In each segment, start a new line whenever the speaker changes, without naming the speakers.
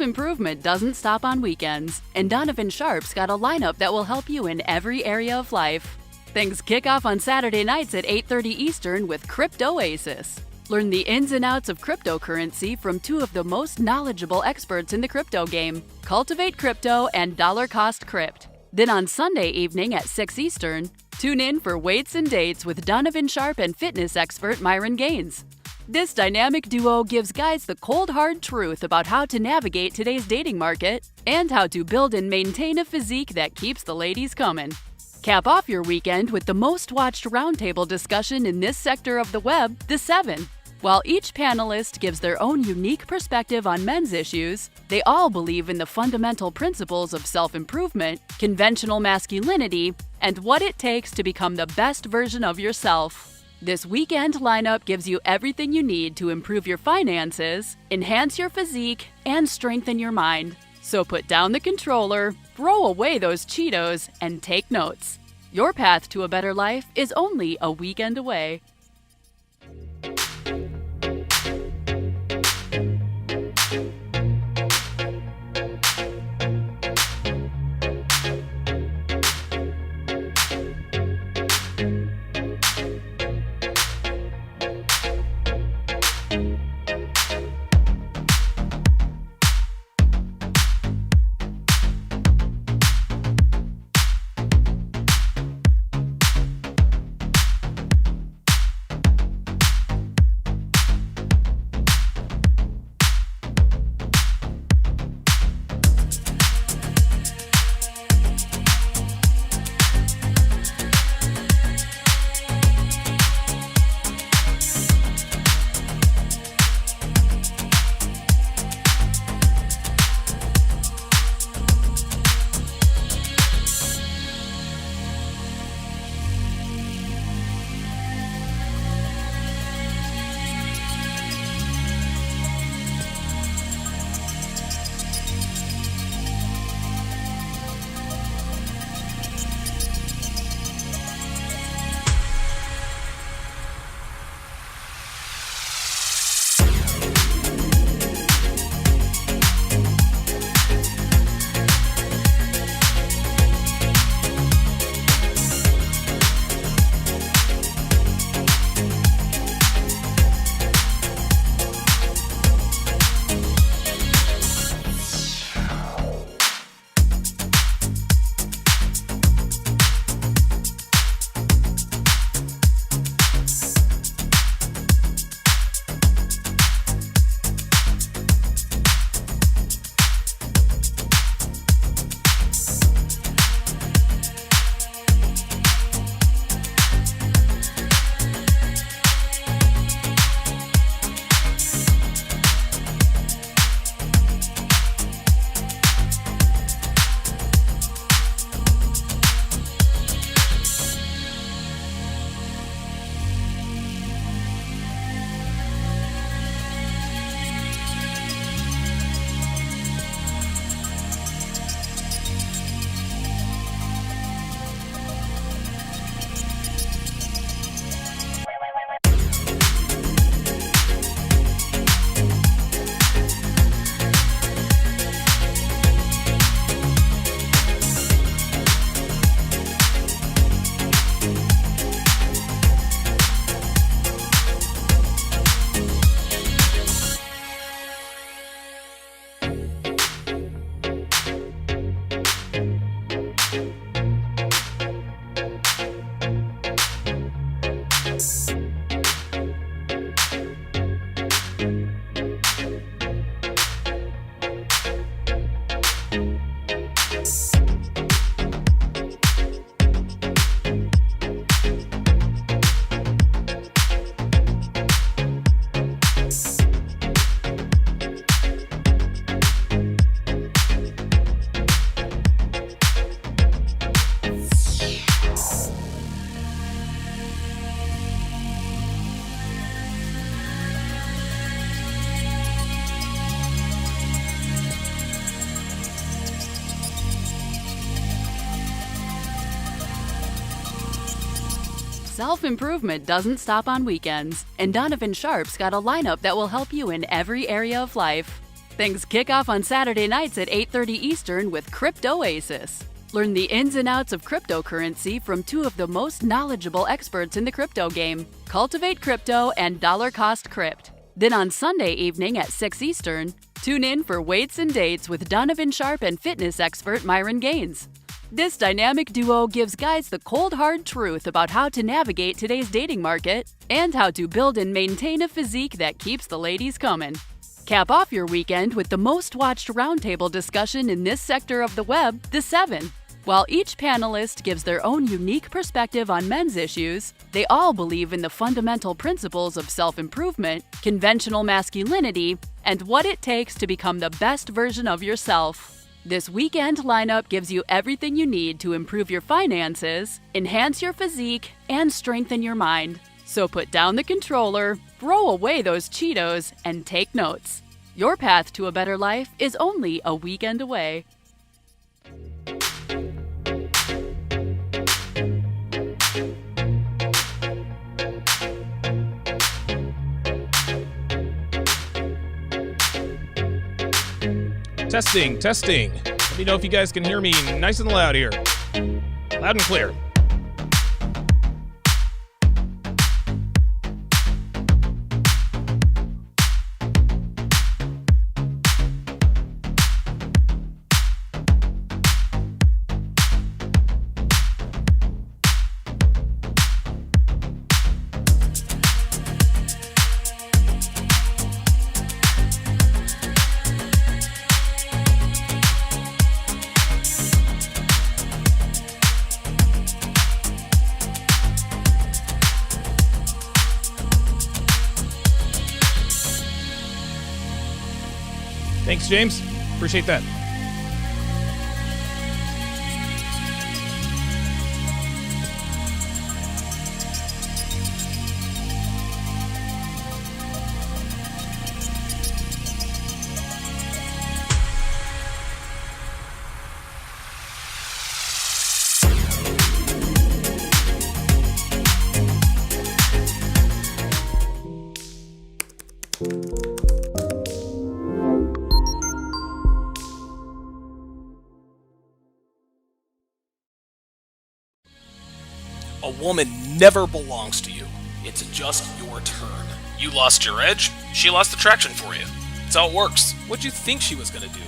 Self-improvement doesn't stop on weekends, and Donovan Sharpe's got a lineup that will help you in every area of life. Things kick off on Saturday nights at 8:30 Eastern with Crypto Oasis. Learn the ins and outs of cryptocurrency from two of the most knowledgeable experts in the crypto game, Cultivate Crypto and Dollar Cost Crypt. Then on Sunday evening at 6 Eastern, tune in for Weights and Dates with Donovan Sharpe and fitness expert Myron Gaines. This dynamic duo gives guys the cold hard truth about how to navigate today's dating market and how to build and maintain a physique that keeps the ladies coming. Cap off your weekend with the most watched roundtable discussion in this sector of the web, The Seven. While each panelist gives their own unique perspective on men's issues, they all believe in the fundamental principles of self-improvement, conventional masculinity, and what it takes to become the best version of yourself. This weekend lineup gives you everything you need to improve your finances, enhance your physique, and strengthen your mind. So put down the controller, throw away those Cheetos, and take notes. Your path to a better life is only a weekend away. Self-improvement doesn't stop on weekends, and Donovan Sharpe's got a lineup that will help you in every area of life. Things kick off on Saturday nights at 8:30 Eastern with Cryptoasis. Learn the ins and outs of cryptocurrency from two of the most knowledgeable experts in the crypto game, Cultivate Crypto and Dollar Cost Crypt. Then on Sunday evening at 6 Eastern, tune in for Weights and Dates with Donovan Sharpe and fitness expert Myron Gaines. This dynamic duo gives guys the cold hard truth about how to navigate today's dating market and how to build and maintain a physique that keeps the ladies coming. Cap off your weekend with the most watched roundtable discussion in this sector of the web, The Seven. While each panelist gives their own unique perspective on men's issues, they all believe in the fundamental principles of self-improvement, conventional masculinity, and what it takes to become the best version of yourself. This weekend lineup gives you everything you need to improve your finances, enhance your physique, and strengthen your mind. So put down the controller, throw away those Cheetos, and take notes. Your path to a better life is only a weekend away.
Testing. Let me know if you guys can hear me nice and loud here. Loud and clear. Thanks, James. Appreciate that.
A woman never belongs to you. It's just your turn. You lost your edge, she lost attraction for you. That's how it works. What'd you think she was gonna do?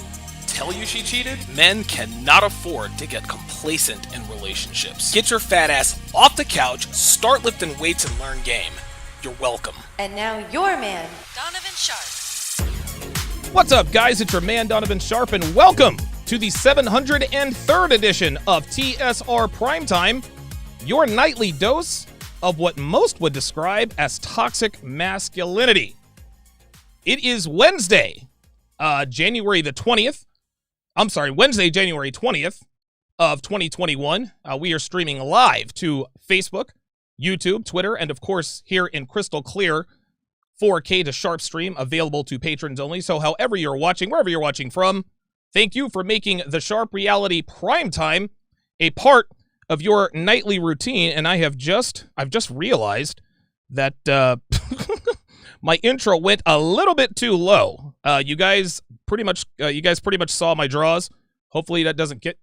Tell you she cheated? Men cannot afford to get complacent in relationships. Get your fat ass off the couch, start lifting weights and learn game. You're welcome.
And now your man, Donovan Sharpe.
What's up, guys? It's your man, Donovan Sharpe, and welcome to the 703rd edition of TSR Primetime, your nightly dose of what most would describe as toxic masculinity. It is Wednesday, January 20th of 2021. We are streaming live to Facebook, YouTube, Twitter, and of course here in crystal clear 4K to Sharpe stream, available to patrons only. So however you're watching, wherever you're watching from, thank you for making the Sharpe Reality Primetime a part of your nightly routine. And I've just realized that my intro went a little bit too low. You guys pretty much saw my draws. Hopefully that doesn't get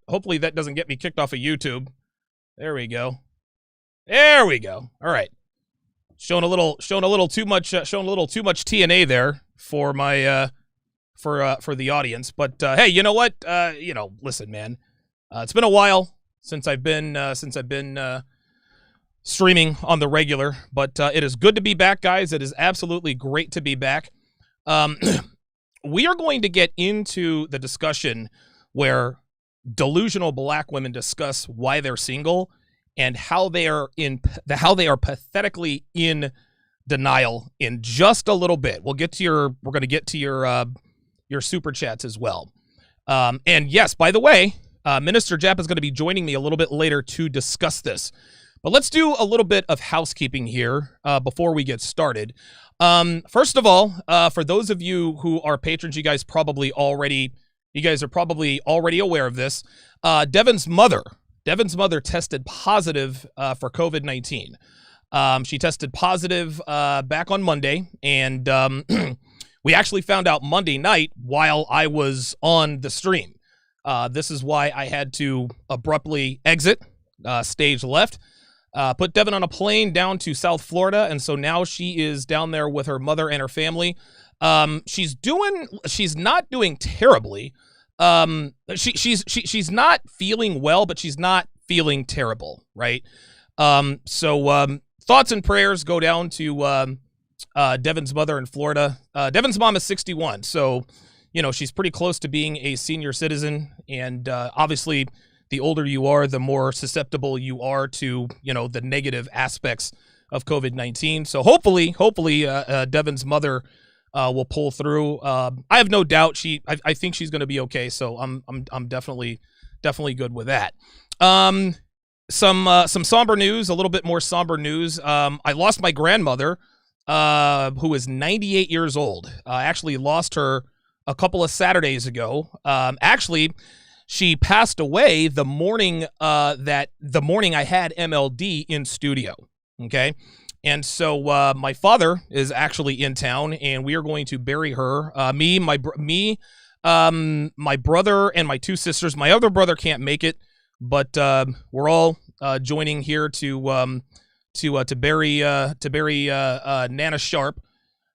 me kicked off of YouTube. There we go. All right. Showing a little too much TNA there for my for the audience. But hey, you know what? Listen, man. It's been a while since I've been streaming on the regular, but it is good to be back, guys. It is absolutely great to be back. We are going to get into the discussion where delusional black women discuss why they're single and how they are pathetically in denial in just a little bit. We're going to get to your super chats as well. And yes, by the way, Minister Jap is going to be joining me a little bit later to discuss this. But let's do a little bit of housekeeping here before we get started. First of all, for those of you who are patrons, you guys are probably already aware of this. Devin's mother tested positive for COVID-19. She tested positive back on Monday, and We actually found out Monday night while I was on the stream. This is why I had to abruptly exit stage left. Put Devin on a plane down to South Florida, and so now she is down there with her mother and her family. She's not doing terribly. She's not feeling well, but she's not feeling terrible, right? So thoughts and prayers go down to Devin's mother in Florida. Devin's mom is 61, so she's pretty close to being a senior citizen, and obviously the older you are, the more susceptible you are to, the negative aspects of COVID-19. So hopefully, Devin's mother will pull through. I have no doubt I think she's going to be okay. So I'm definitely good with that. Some somber news, a little bit more somber news. I lost my grandmother, who is 98 years old. I actually lost her a couple of Saturdays ago. Actually, she passed away the morning I had MLD in studio. Okay. And so my father is actually in town, and we are going to bury her. My brother, and my two sisters. My other brother can't make it, but we're all joining here to bury Nana Sharpe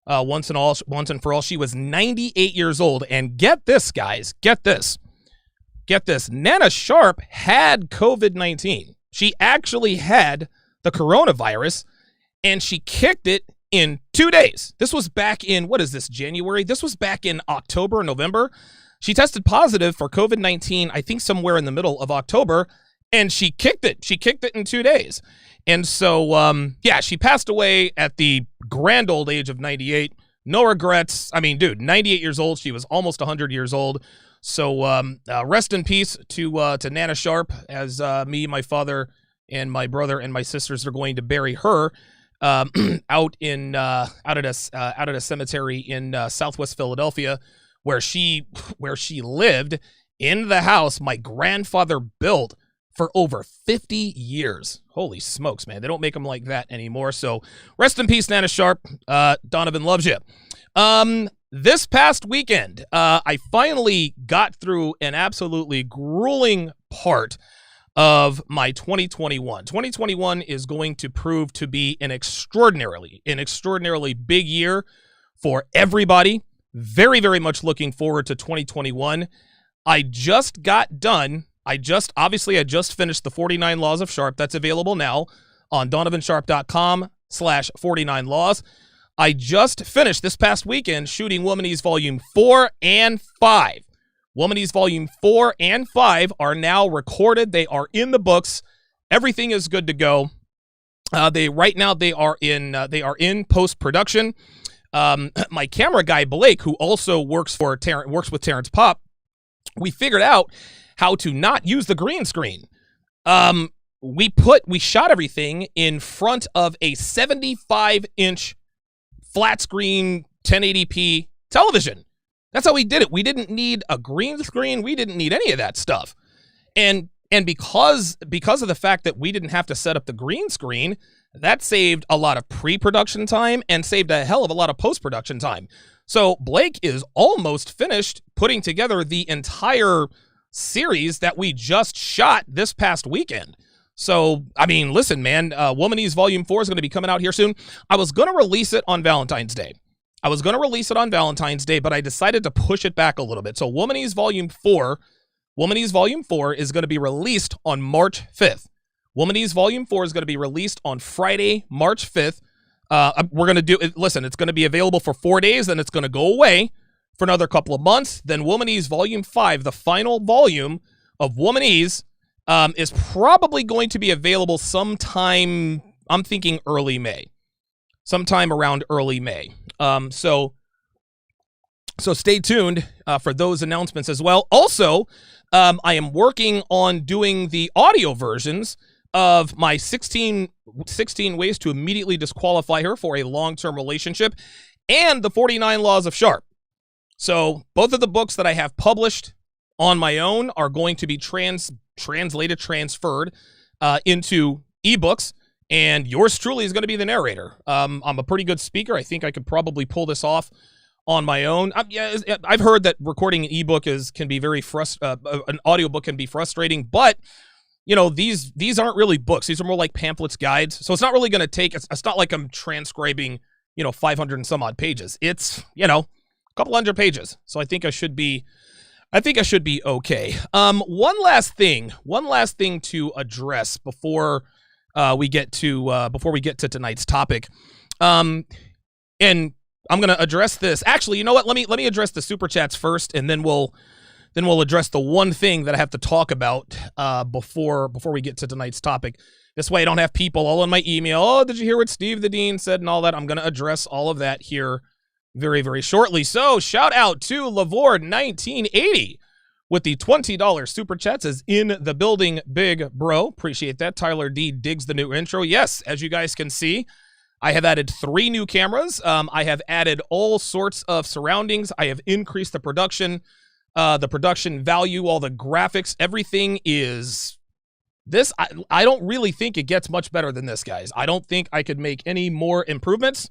once and for all. She was 98 years old, and get this, guys, get this. Nana Sharpe had COVID-19. She actually had the coronavirus, and she kicked it in 2 days. This was back in, January? This was back in October, November. She tested positive for COVID-19, I think somewhere in the middle of October, and she kicked it. She kicked it in 2 days. And so, she passed away at the grand old age of 98. No regrets. I mean, dude, 98 years old. She was almost 100 years old. So rest in peace to Nana Sharpe, as me, my father, and my brother and my sisters are going to bury her out at a cemetery in Southwest Philadelphia, where she lived in the house my grandfather built for over 50 years. Holy smokes, man. They don't make them like that anymore. So rest in peace, Nana Sharpe. Donovan loves you. This past weekend, I finally got through an absolutely grueling part of my 2021. 2021 is going to prove to be an extraordinarily big year for everybody. Very, very much looking forward to 2021. I just got done. I just finished the 49 Laws of Sharpe. That's available now on donovansharpe.com/49laws. I just finished this past weekend shooting Womanese Volume 4 and 5. Womanese Volume 4 and 5 are now recorded. They are in the books. Everything is good to go. They are in post-production. My camera guy, Blake, who also works with Terrence Pop, we figured out how to not use the green screen. We shot everything in front of a 75-inch flat screen 1080p television. That's how we did it. We didn't need a green screen. We didn't need any of that stuff. And because of the fact that we didn't have to set up the green screen, that saved a lot of pre-production time and saved a hell of a lot of post-production time. So Blake is almost finished putting together the entire series that we just shot this past weekend. So, I mean, listen, man, Womanese Volume 4 is going to be coming out here soon. I was going to release it on Valentine's Day. But I decided to push it back a little bit. So Womanese Volume 4 is going to be released on March 5th. Womanese Volume 4 is going to be released on Friday, March 5th. We're going to do it. Listen, it's going to be available for 4 days, then it's going to go away for another couple of months. Then Womanese Volume 5, the final volume of Womanese, is probably going to be available sometime, I'm thinking early May. Sometime around early May. So stay tuned for those announcements as well. Also, I am working on doing the audio versions of my 16 ways to immediately disqualify her for a long-term relationship and the 49 Laws of Sharpe. So both of the books that I have published on my own are going to be transferred into ebooks, and yours truly is going to be the narrator. I'm a pretty good speaker. I think I could probably pull this off on my own. I've heard that recording an ebook can be very an audiobook can be frustrating, but you know, these aren't really books. These are more like pamphlets, guides. So it's not really going to take, it's not like I'm transcribing, 500 and some odd pages. It's, a couple hundred pages. So I think I should be okay. One last thing to address before we get to tonight's topic. And I'm going to address this. Actually, you know what? Let me address the super chats first, and then we'll address the one thing that I have to talk about before we get to tonight's topic. This way I don't have people all in my email. Oh, did you hear what Steve the Dean said and all that? I'm going to address all of that here very, very shortly. So shout out to Lavord 1980 with the $20 super chat. Says in the building, big bro. Appreciate that. Tyler D digs the new intro. Yes, as you guys can see, I have added 3 new cameras. I have added all sorts of surroundings. I have increased the production value, all the graphics, everything is this. I don't really think it gets much better than this, guys. I don't think I could make any more improvements.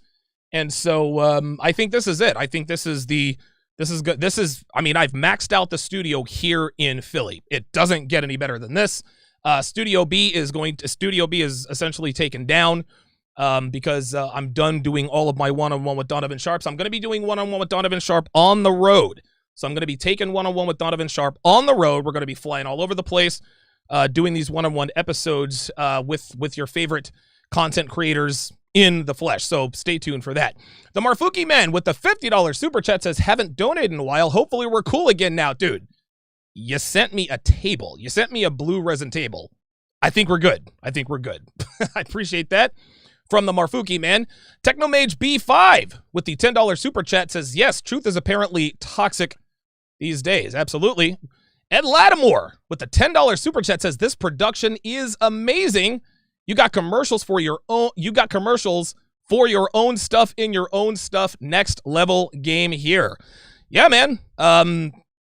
And so I think this is it. I think this is good. I've maxed out the studio here in Philly. It doesn't get any better than this. Studio B is essentially taken down because I'm done doing all of my one-on-one with Donovan Sharpe. So I'm going to be doing one-on-one with Donovan Sharpe on the road. So I'm going to be taking one-on-one with Donovan Sharpe on the road. We're going to be flying all over the place, doing these one-on-one episodes with your favorite content creators in the flesh. So stay tuned for that. The Marfuki Man with the $50 super chat says, haven't donated in a while. Hopefully we're cool again now. Dude, you sent me a table. You sent me a blue resin table. I think we're good. I appreciate that. From the Marfuki Man. Technomage B5 with the $10 super chat says, yes, truth is apparently toxic these days. Absolutely. Ed Lattimore with the $10 super chat says, this production is amazing. You got commercials for your own stuff in your own stuff. Next level game here. Yeah, man.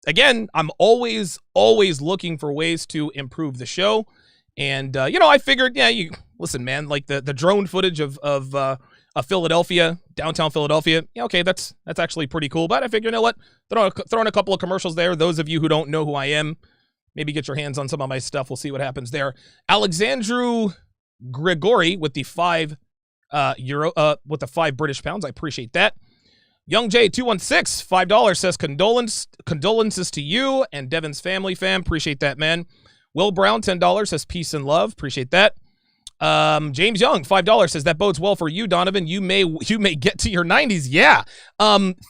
Again, I'm always looking for ways to improve the show. And, I figured, listen, man, like the drone footage of Philadelphia, downtown Philadelphia. Yeah, okay, that's actually pretty cool. But I figured, you know what? Throw in a couple of commercials there. Those of you who don't know who I am, maybe get your hands on some of my stuff. We'll see what happens there. Alexandru Grigori with the €5 with the 5 British pounds. I appreciate that. Young J 216 $5 says condolences to you and Devin's family, fam. Appreciate that, man. Will Brown $10 says peace and love. Appreciate that. James Young $5 says that bodes well for you, Donovan. You may get to your 90s. Yeah.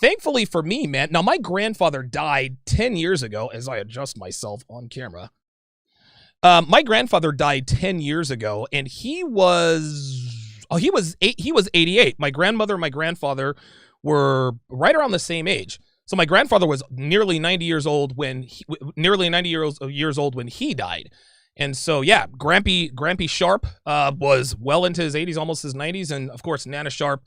Thankfully for me, man. Now my grandfather died 10 years ago. As I adjust myself on camera. My grandfather died 10 years ago, and he was 88. My grandmother and my grandfather were right around the same age. So my grandfather was nearly 90 years old when he died. And so, yeah, Grampy Sharpe was well into his 80s, almost his 90s. And, of course, Nana Sharpe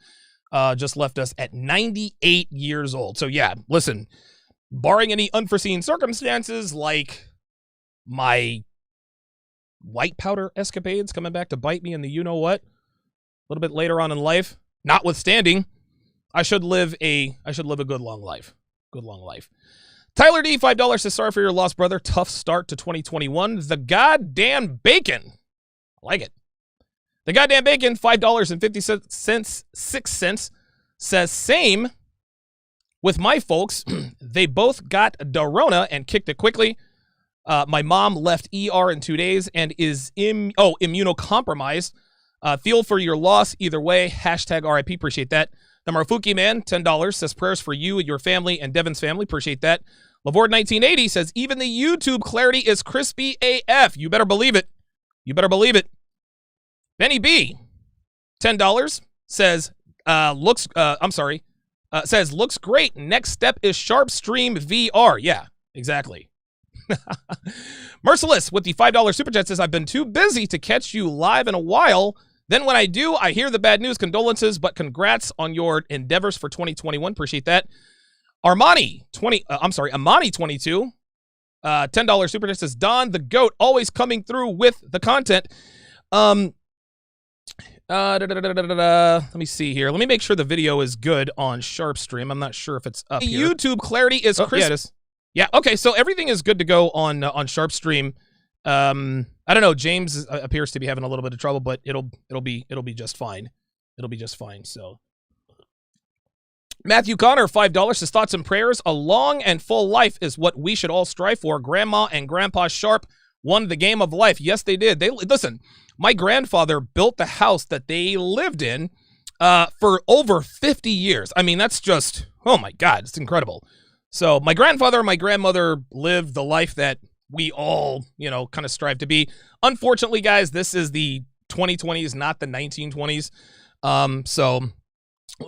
just left us at 98 years old. So, yeah, listen, barring any unforeseen circumstances like my white powder escapades coming back to bite me in the you-know-what a little bit later on in life, notwithstanding, I should live a good long life. Good long life. Tyler D, $5 says, sorry for your loss, brother. Tough start to 2021. The goddamn bacon. I like it. The goddamn bacon, $5.50, says, same with my folks. They both got Dorona and kicked it quickly. My mom left ER in 2 days and is immunocompromised. Feel for your loss either way. Hashtag RIP. Appreciate that. The Marfuki Man, $10, says prayers for you and your family and Devin's family. Appreciate that. Lavord 1980 says, even the YouTube clarity is crispy AF. You better believe it. Benny B, $10, says, says, looks great. Next step is Sharpe Stream VR. Yeah, exactly. Merciless with the $5 super chat says, I've been too busy to catch you live in a while. Then when I do, I hear the bad news. Condolences, but congrats on your endeavors for 2021. Appreciate that. Amani 22, $10 super chat says, Don the GOAT always coming through with the content. Let me see here. Let me make sure the video is good on Sharpe stream. I'm not sure if it's up here. YouTube clarity is crisp. Yeah, it is. Yeah, okay, so everything is good to go on Sharpe stream. I don't know, James appears to be having a little bit of trouble, but it'll be just fine. It'll be just fine. So Matthew Connor, $5, his thoughts and prayers. A long and full life is what we should all strive for. Grandma and Grandpa Sharpe won the game of life. Yes, they did. Listen, my grandfather built the house that they lived in for over 50 years. I mean, that's just, oh my God, it's incredible. So my grandfather and my grandmother lived the life that we all, kind of strive to be. Unfortunately, guys, this is the 2020s, not the 1920s. So,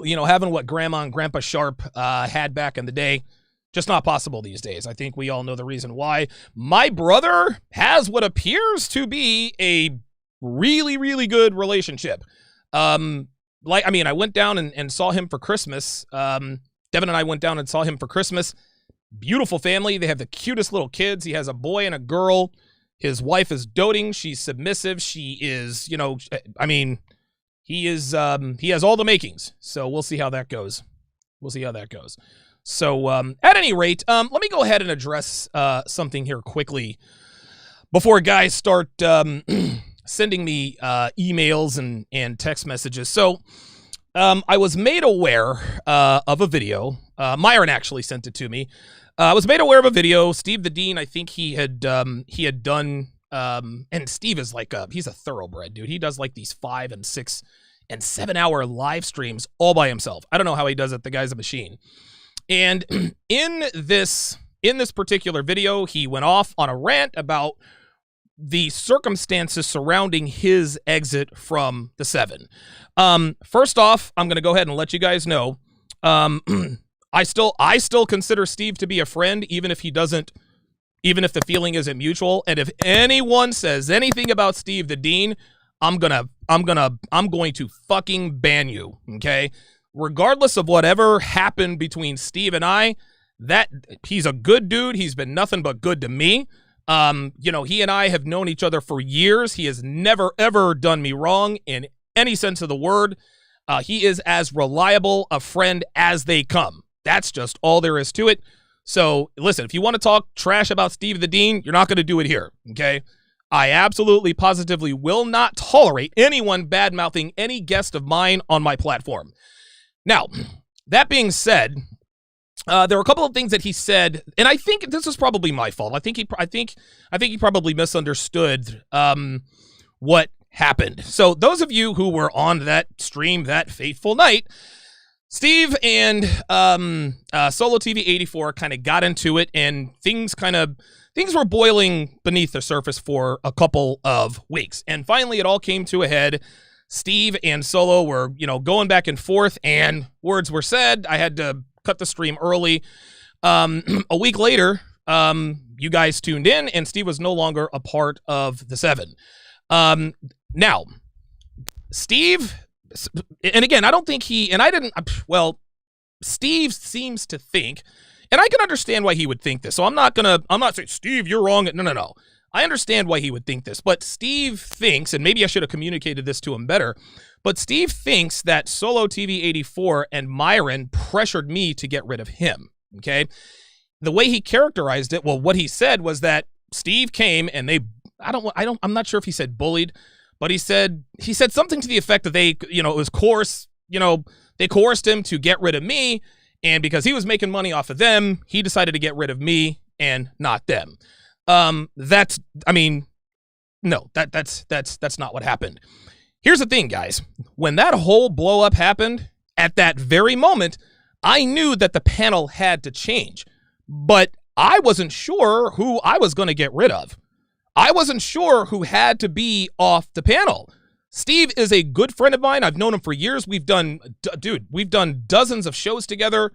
having what Grandma and Grandpa Sharpe had back in the day, just not possible these days. I think we all know the reason why. My brother has what appears to be a really, really good relationship. I went down and saw him for Christmas. Devin and I went down and saw him for Christmas. Beautiful family. They have the cutest little kids. He has a boy and a girl. His wife is doting. She's submissive. She is, he has all the makings. So we'll see how that goes. So at any rate, let me go ahead and address something here quickly before guys start sending me emails and text messages. So I was made aware of a video. Myron actually sent it to me. I was made aware of a video. Steve the Dean, I think he had done, and Steve is he's a thoroughbred, dude. He does like these 5 and 6 and 7 hour live streams all by himself. I don't know how he does it. The guy's a machine. And in this particular video, he went off on a rant about the circumstances surrounding his exit from the 7. First off, I'm going to go ahead and let you guys know, I still consider Steve to be a friend, even if the feeling isn't mutual. And if anyone says anything about Steve the Dean, I'm going to fucking ban you. Okay. Regardless of whatever happened between Steve and I, that he's a good dude. He's been nothing but good to me. He and I have known each other for years. He has never, ever done me wrong in any sense of the word. He is as reliable a friend as they come. That's just all there is to it. So listen, if you want to talk trash about Steve the Dean, you're not going to do it here. Okay. I absolutely positively will not tolerate anyone bad-mouthing any guest of mine on my platform. Now, that being said, there were a couple of things that he said, and I think this was probably my fault. I think he probably misunderstood what happened. So those of you who were on that stream that fateful night, Steve and Solo TV 84 kind of got into it, and things were boiling beneath the surface for a couple of weeks. And finally, it all came to a head. Steve and Solo were, going back and forth, and words were said. I had to cut the stream early. A week later, you guys tuned in, and Steve was no longer a part of the 7. Now, Steve, and again, I don't think Steve seems to think, and I can understand why he would think this. So I'm not saying, Steve, you're wrong. No. I understand why he would think this, but Steve thinks, and maybe I should have communicated this to him better, but Steve thinks that Solo TV 84 and Myron pressured me to get rid of him, okay? The way he characterized it, well, what he said was that Steve came and I'm not sure if he said bullied, but he said something to the effect that they coerced him to get rid of me, and because he was making money off of them, he decided to get rid of me and not them. That's not what happened. Here's the thing, guys. When that whole blow up happened, at that very moment, I knew that the panel had to change, but I wasn't sure who I was going to get rid of. I wasn't sure who had to be off the panel. Steve is a good friend of mine. I've known him for years. We've done dozens of shows together.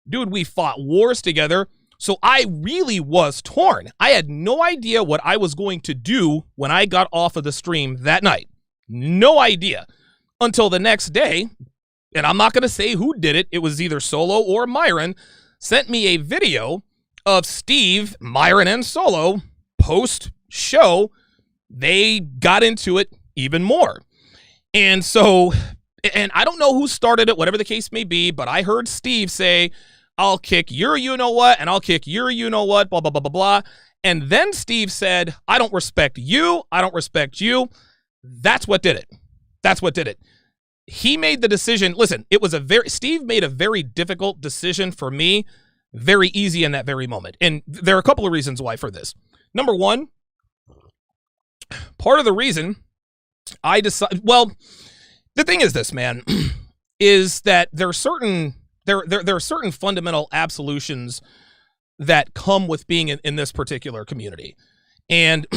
Dude, we fought wars together. So I really was torn. I had no idea what I was going to do when I got off of the stream that night. No idea. Until the next day, and I'm not going to say who did it. It was either Solo or Myron, sent me a video of Steve, Myron, and Solo post-show. They got into it even more. And so, and I don't know who started it, whatever the case may be, but I heard Steve say, I'll kick your you-know-what, and I'll kick your you-know-what, blah, blah, blah, blah, blah. And then Steve said, I don't respect you. I don't respect you. That's what did it. That's what did it. He made the decision. Listen, Steve made a very difficult decision for me, very easy in that very moment. And there are a couple of reasons why for this. Number one, part of the reason I decided, well, the thing is this, man, is that there are certain fundamental absolutions that come with being in this particular community. And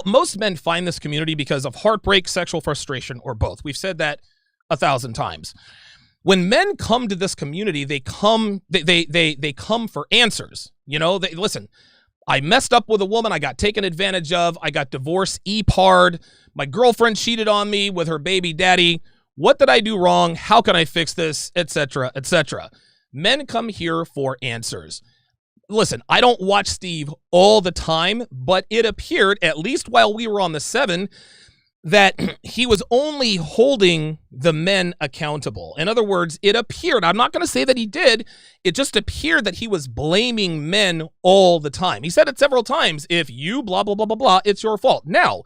most men find this community because of heartbreak, sexual frustration, or both. We've said that 1,000 times. When men come to this community, they come for answers. Listen, I messed up with a woman. I got taken advantage of. I got divorced, EPAR'd. My girlfriend cheated on me with her baby daddy. What did I do wrong? How can I fix this? Etc., etc. Men come here for answers. Listen, I don't watch Steve all the time, but it appeared, at least while we were on the 7, that he was only holding the men accountable. In other words, it appeared, I'm not going to say that he did, it just appeared that he was blaming men all the time. He said it several times, if you blah, blah, blah, blah, blah, it's your fault. Now,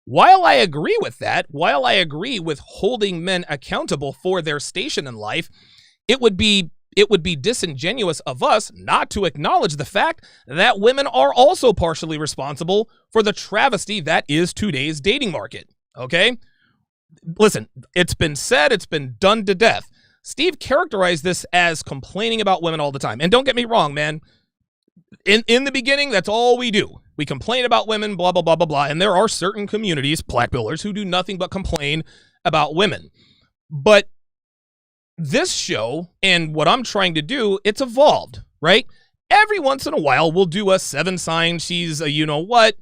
while I agree with that, while I agree with holding men accountable for their station in life, it would be disingenuous of us not to acknowledge the fact that women are also partially responsible for the travesty that is today's dating market. Okay? Listen, it's been said, it's been done to death. Steve characterized this as complaining about women all the time. And don't get me wrong, man. In the beginning, that's all we do. We complain about women, blah, blah, blah, blah, blah. And there are certain communities, black pillars, who do nothing but complain about women. But this show and what I'm trying to do, it's evolved, right? Every once in a while, we'll do a 7 sign, she's a you-know-what,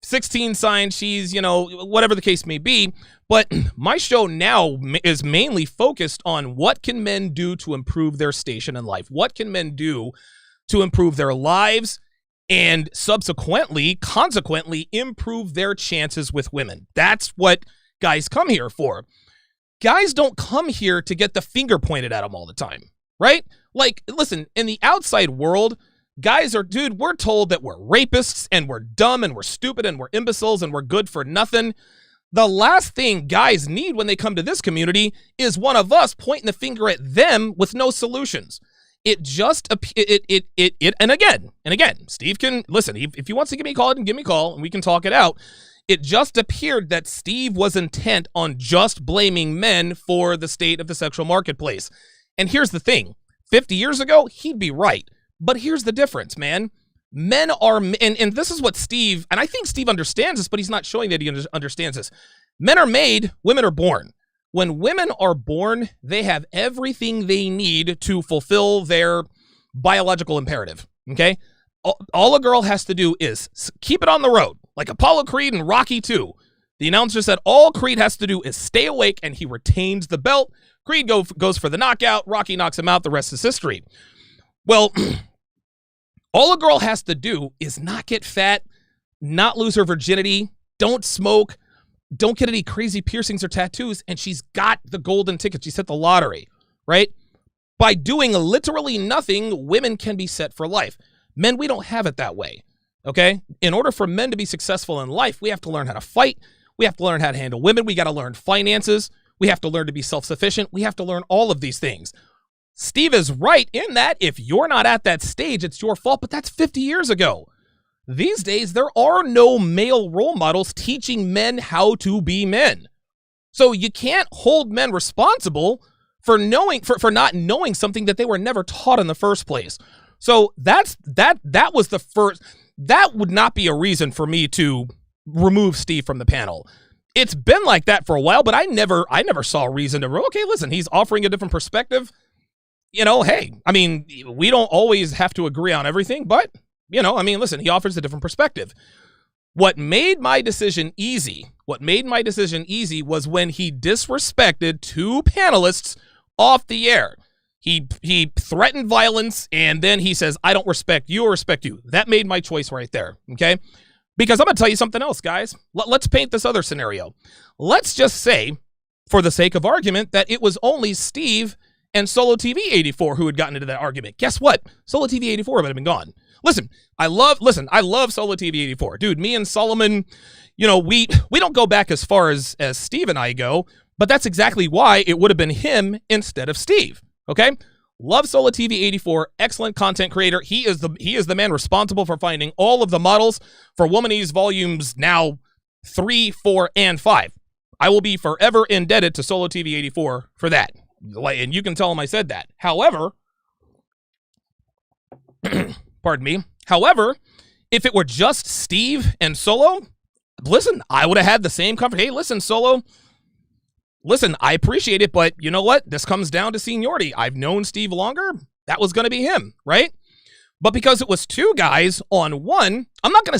16 sign, she's, whatever the case may be. But my show now is mainly focused on what can men do to improve their station in life? What can men do to improve their lives and consequently improve their chances with women? That's what guys come here for. Guys don't come here to get the finger pointed at them all the time, right? Like, listen, in the outside world, guys we're told that we're rapists and we're dumb and we're stupid and we're imbeciles and we're good for nothing. The last thing guys need when they come to this community is one of us pointing the finger at them with no solutions. And again, Steve can listen. If he wants to give me a call, he can give me a call and we can talk it out. It just appeared that Steve was intent on just blaming men for the state of the sexual marketplace. And here's the thing. 50 years ago, he'd be right. But here's the difference, man. Men are, and this is what Steve, and I think Steve understands this, but he's not showing that he understands this. Men are made, women are born. When women are born, they have everything they need to fulfill their biological imperative, okay? All a girl has to do is keep it on the road, like Apollo Creed and Rocky II. The announcer said all Creed has to do is stay awake, and he retains the belt. Creed goes for the knockout. Rocky knocks him out. The rest is history. Well, all a girl has to do is not get fat, not lose her virginity, don't smoke, don't get any crazy piercings or tattoos, and she's got the golden ticket. She's hit the lottery, right? By doing literally nothing, women can be set for life. Men, we don't have it that way, okay? In order for men to be successful in life, we have to learn how to fight. We have to learn how to handle women. We got to learn finances. We have to learn to be self-sufficient. We have to learn all of these things. Steve is right in that if you're not at that stage, it's your fault, but that's 50 years ago. These days, there are no male role models teaching men how to be men. So you can't hold men responsible for not knowing something that they were never taught in the first place. So that was the first. That would not be a reason for me to remove Steve from the panel. It's been like that for a while, but I never saw a reason to. Okay, listen, he's offering a different perspective. Hey, I mean, we don't always have to agree on everything, but listen, he offers a different perspective. What made my decision easy was when he disrespected 2 panelists off the air. He threatened violence, and then he says, I don't respect you or respect you. That made my choice right there, okay? Because I'm going to tell you something else, guys. Let's paint this other scenario. Let's just say, for the sake of argument, that it was only Steve and Solo TV 84 who had gotten into that argument. Guess what? Solo TV 84 would have been gone. Listen, I love Solo TV 84. Dude, me and Solomon, you know, we don't go back as far as Steve and I go, but that's exactly why it would have been him instead of Steve. Okay? Love Solo TV 84, excellent content creator. He is the man responsible for finding all of the models for Womanese volumes now 3, 4, and 5. I will be forever indebted to Solo TV 84 for that. And you can tell him I said that. However, pardon me. However, if it were just Steve and Solo, listen, I would have had the same comfort. Hey, listen, Solo. Listen, I appreciate it, but you know what? This comes down to seniority. I've known Steve longer. That was going to be him, right? But because it was two guys on one, I'm not going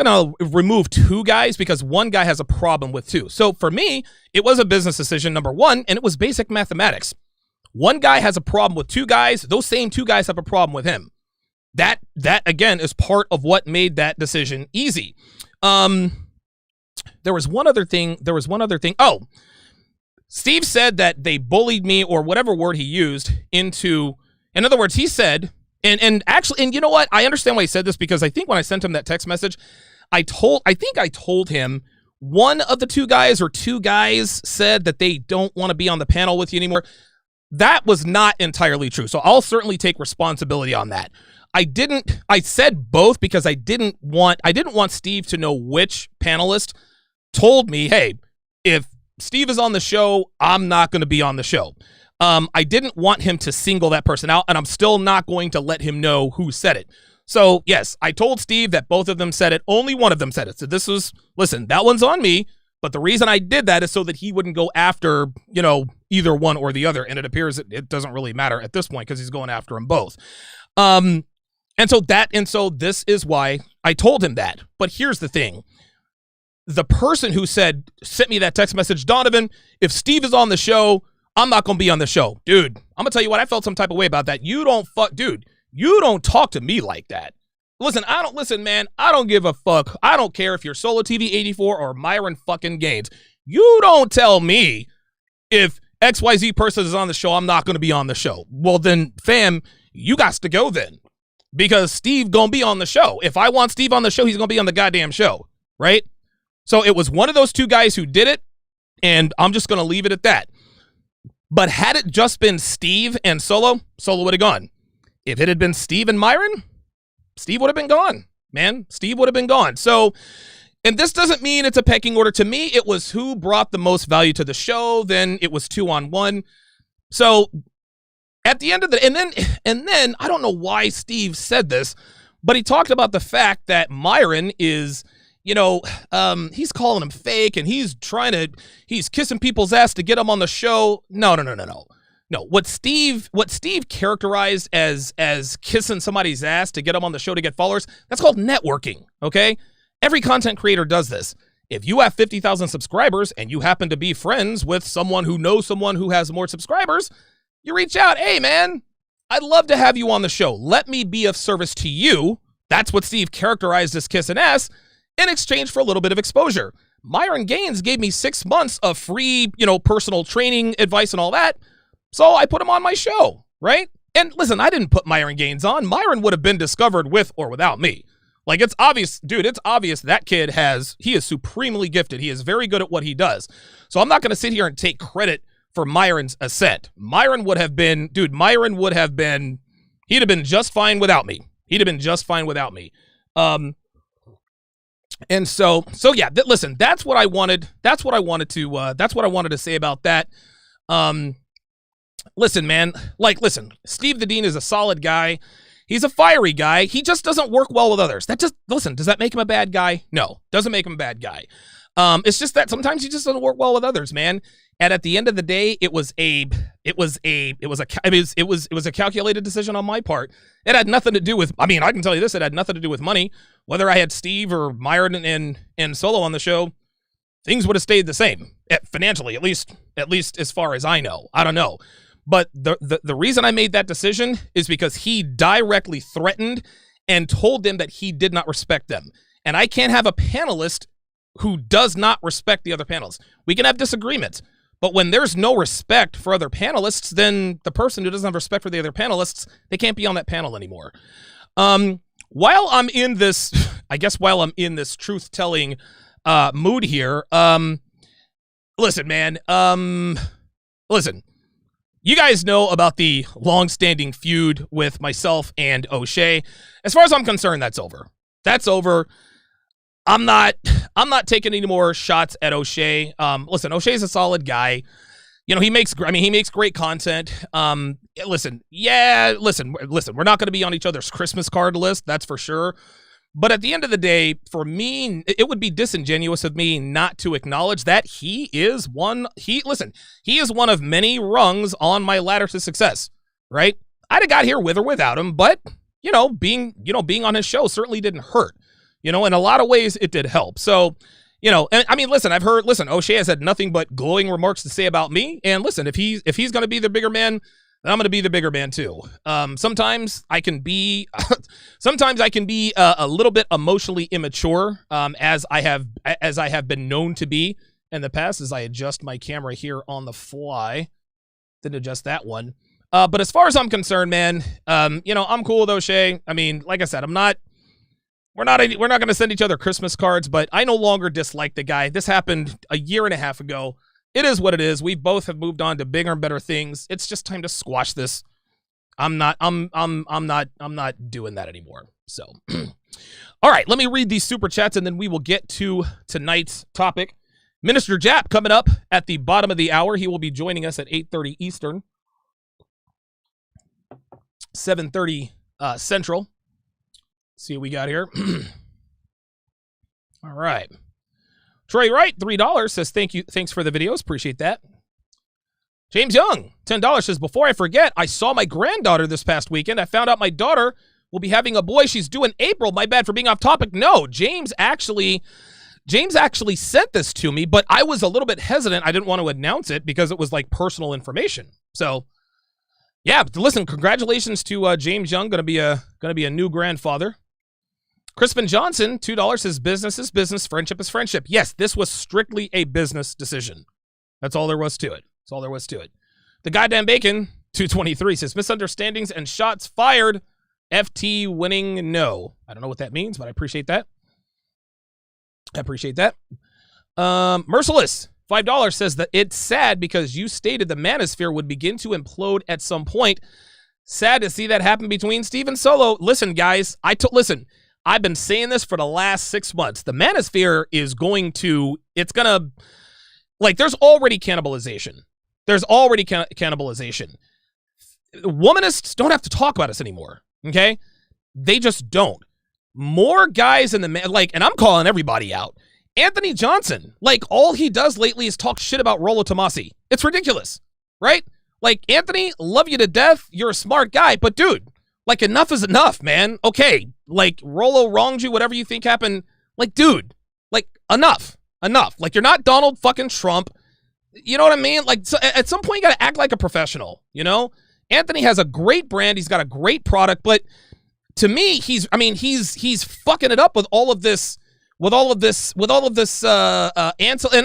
to remove two guys because one guy has a problem with two. So for me, it was a business decision, number one, and it was basic mathematics. One guy has a problem with two guys. Those same two guys have a problem with him. That again is part of what made that decision easy. There was one other thing. Oh, Steve said that they bullied me, or whatever word he used, into, in other words, he said, and actually, and you know what? I understand why he said this, because I think when I sent him that text message, I think I told him one of the two guys or two guys said that they don't want to be on the panel with you anymore. That was not entirely true. So I'll certainly take responsibility on that. I said both because I didn't want Steve to know which panelist told me, hey, if Steve is on the show, I'm not going to be on the show. I didn't want him to single that person out, and I'm still not going to let him know who said it. So yes, I told Steve that both of them said it. Only one of them said it. So this was, listen, that one's on me. But the reason I did that is so that he wouldn't go after, you know, either one or the other. And it appears it doesn't really matter at this point because he's going after them both. And so this is why I told him that. But here's the thing. The person who sent me that text message, Donovan, if Steve is on the show, I'm not going to be on the show. Dude, I'm going to tell you what, I felt some type of way about that. You don't talk to me like that. Listen, man, I don't give a fuck. I don't care if you're Solo TV 84 or Myron fucking Gaines. You don't tell me if XYZ person is on the show, I'm not going to be on the show. Well, then, fam, you got to go then. Because Steve going to be on the show. If I want Steve on the show, he's going to be on the goddamn show, right? So it was one of those two guys who did it, and I'm just going to leave it at that. But had it just been Steve and Solo would have gone. If it had been Steve and Myron, Steve would have been gone, man. Steve would have been gone. So, and this doesn't mean it's a pecking order. To me, it was who brought the most value to the show. Then it was 2-on-1. So at the end of the, and then I don't know why Steve said this, but he talked about the fact that Myron is, you know, he's calling him fake and he's kissing people's ass to get him on the show. No. No, what Steve characterized as kissing somebody's ass to get them on the show to get followers, that's called networking, okay? Every content creator does this. If you have 50,000 subscribers and you happen to be friends with someone who knows someone who has more subscribers, you reach out, hey, man, I'd love to have you on the show. Let me be of service to you. That's what Steve characterized as kissing ass in exchange for a little bit of exposure. Myron Gaines gave me 6 months of free, you know, personal training advice and all that. So I put him on my show, right? And listen, I didn't put Myron Gaines on. Myron would have been discovered with or without me. Like, it's obvious, dude, it's obvious that kid he is supremely gifted. He is very good at what he does. So I'm not going to sit here and take credit for Myron's ascent. Myron would have been just fine without me. And so yeah, listen, that's what I wanted to say about that. Listen, man, Steve the Dean is a solid guy. He's a fiery guy. He just doesn't work well with others. Does that make him a bad guy? No, doesn't make him a bad guy. It's just that sometimes he just doesn't work well with others, man. And at the end of the day, it was a calculated decision on my part. It had nothing to do with, I can tell you this, it had nothing to do with money. Whether I had Steve or Myron and Solo on the show, things would have stayed the same financially, at least as far as I know. I don't know. But the reason I made that decision is because he directly threatened and told them that he did not respect them. And I can't have a panelist who does not respect the other panelists. We can have disagreements, but when there's no respect for other panelists, then the person who doesn't have respect for the other panelists, they can't be on that panel anymore. While I'm in this truth-telling mood here, listen, man, listen, you guys know about the long-standing feud with myself and O'Shea. As far as I'm concerned, that's over. That's over. I'm not taking any more shots at O'Shea. Listen, O'Shea's a solid guy. You know, he makes great content. Listen, we're not going to be on each other's Christmas card list, that's for sure. But at the end of the day, for me, it would be disingenuous of me not to acknowledge that he is one of many rungs on my ladder to success, right? I'd have got here with or without him, but being on his show certainly didn't hurt. In a lot of ways it did help. So, and I mean, listen, O'Shea has had nothing but glowing remarks to say about me. And listen, if he's going to be the bigger man, then I'm going to be the bigger man too. Sometimes I can be a little bit emotionally immature, as I have been known to be in the past, as I adjust my camera here on the fly. Didn't adjust that one. But as far as I'm concerned, man, I'm cool with O'Shea. I mean, like I said, we're not going to send each other Christmas cards, but I no longer dislike the guy. This happened a year and a half ago. It is what it is. We both have moved on to bigger and better things. It's just time to squash this. I'm not doing that anymore. So, all right, let me read these super chats and then we will get to tonight's topic. Minister Jap coming up at the bottom of the hour. He will be joining us at 8:30 Eastern, 7:30 Central. See what we got here. All right. Trey Wright, $3 says, thanks for the videos. Appreciate that. James Young, $10 says, before I forget, I saw my granddaughter this past weekend. I found out my daughter will be having a boy. She's due in April. My bad for being off topic. No, James actually sent this to me, but I was a little bit hesitant. I didn't want to announce it because it was like personal information. So yeah, listen, congratulations to James Young, gonna be a new grandfather. Crispin Johnson, $2 says, business is business, friendship is friendship. Yes, this was strictly a business decision. That's all there was to it. The goddamn bacon, $2.23 says, misunderstandings and shots fired. FT winning no. I don't know what that means, but I appreciate that. Merciless, $5 says that it's sad because you stated the Manosphere would begin to implode at some point. Sad to see that happen between Steve and Solo. Listen, guys, I've been saying this for the last 6 months. The Manosphere is there's already cannibalization. Womanists don't have to talk about us anymore, okay? They just don't. More guys in the, and I'm calling everybody out. Anthony Johnson, all he does lately is talk shit about Rollo Tomasi. It's ridiculous, right? Anthony, love you to death. You're a smart guy, but dude, enough is enough, man. Okay, Rollo wronged you, whatever you think happened. Dude, enough. You're not Donald fucking Trump. You know what I mean? So at some point, you got to act like a professional, Anthony has a great brand. He's got a great product, but to me, he's fucking it up with all of this, and